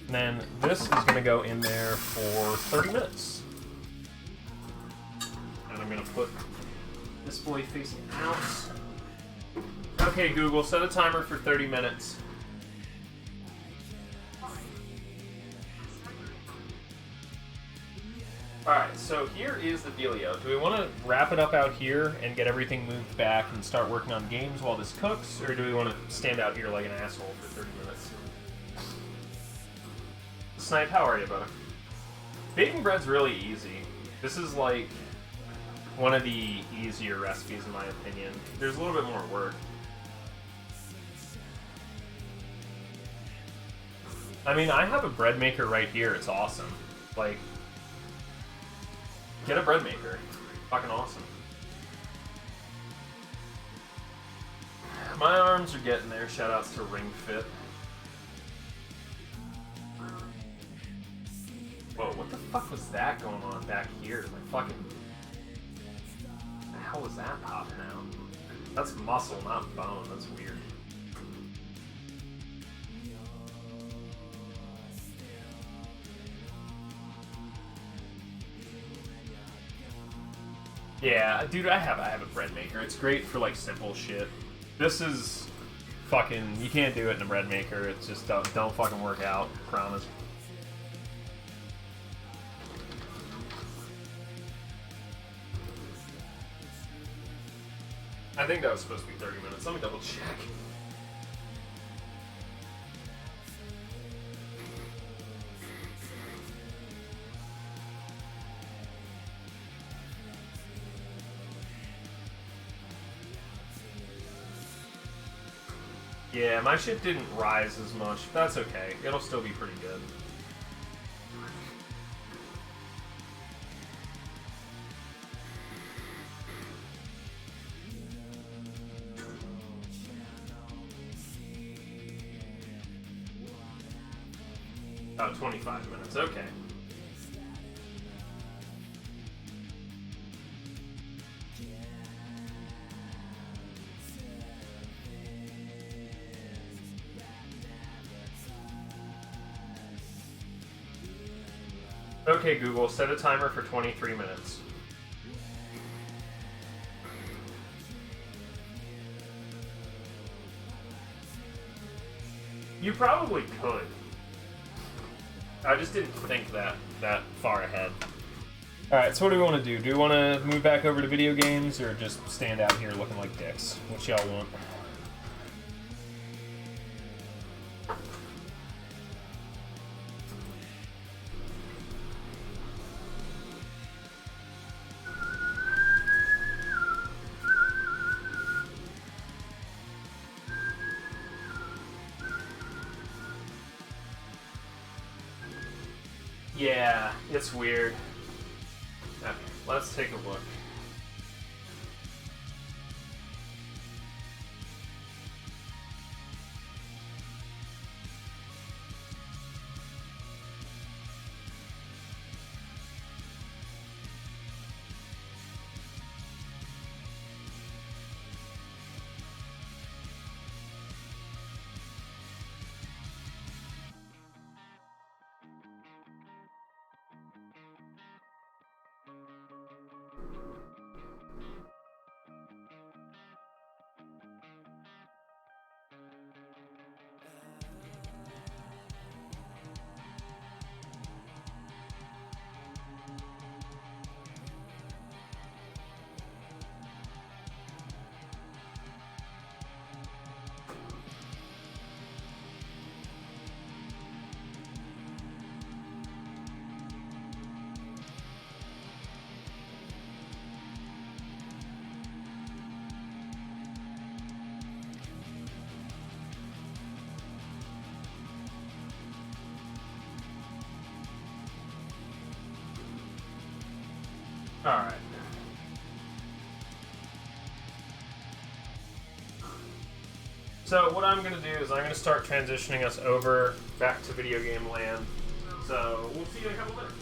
then this is going to go in there for 30 minutes. And I'm going to put this boy facing out. Okay, Google, set a timer for 30 minutes. Alright, so here is the dealio. Do we want to wrap it up out here and get everything moved back and start working on games while this cooks, or do we want to stand out here like an asshole for 30 minutes? Snipe, how are you, brother? Baking bread's really easy. This is like one of the easier recipes in my opinion. There's a little bit more work. I mean, I have a bread maker right here. It's awesome. Like, get a bread maker. Fucking awesome. My arms are getting there. Shoutouts to Ring Fit. Whoa, what the fuck was that going on back here? My fucking... What the hell was that popping out? That's muscle, not bone. That's weird. Yeah, dude, I have a bread maker. It's great for like simple shit. This is fucking, you can't do it in a bread maker. It's just don't fucking work out. Promise. I think that was supposed to be 30 minutes. Let me double check. Yeah, my shit didn't rise as much. That's okay. It'll still be pretty good. About 25 minutes. Okay. Okay, Google, set a timer for 23 minutes. You probably could. I just didn't think that far ahead. Alright, so what do we want to do? Do we want to move back over to video games or just stand out here looking like dicks? What y'all want? Yeah, it's weird. Okay, let's take a look. Alright. So what I'm going to do is I'm going to start transitioning us over back to video game land. So we'll see you in a couple minutes.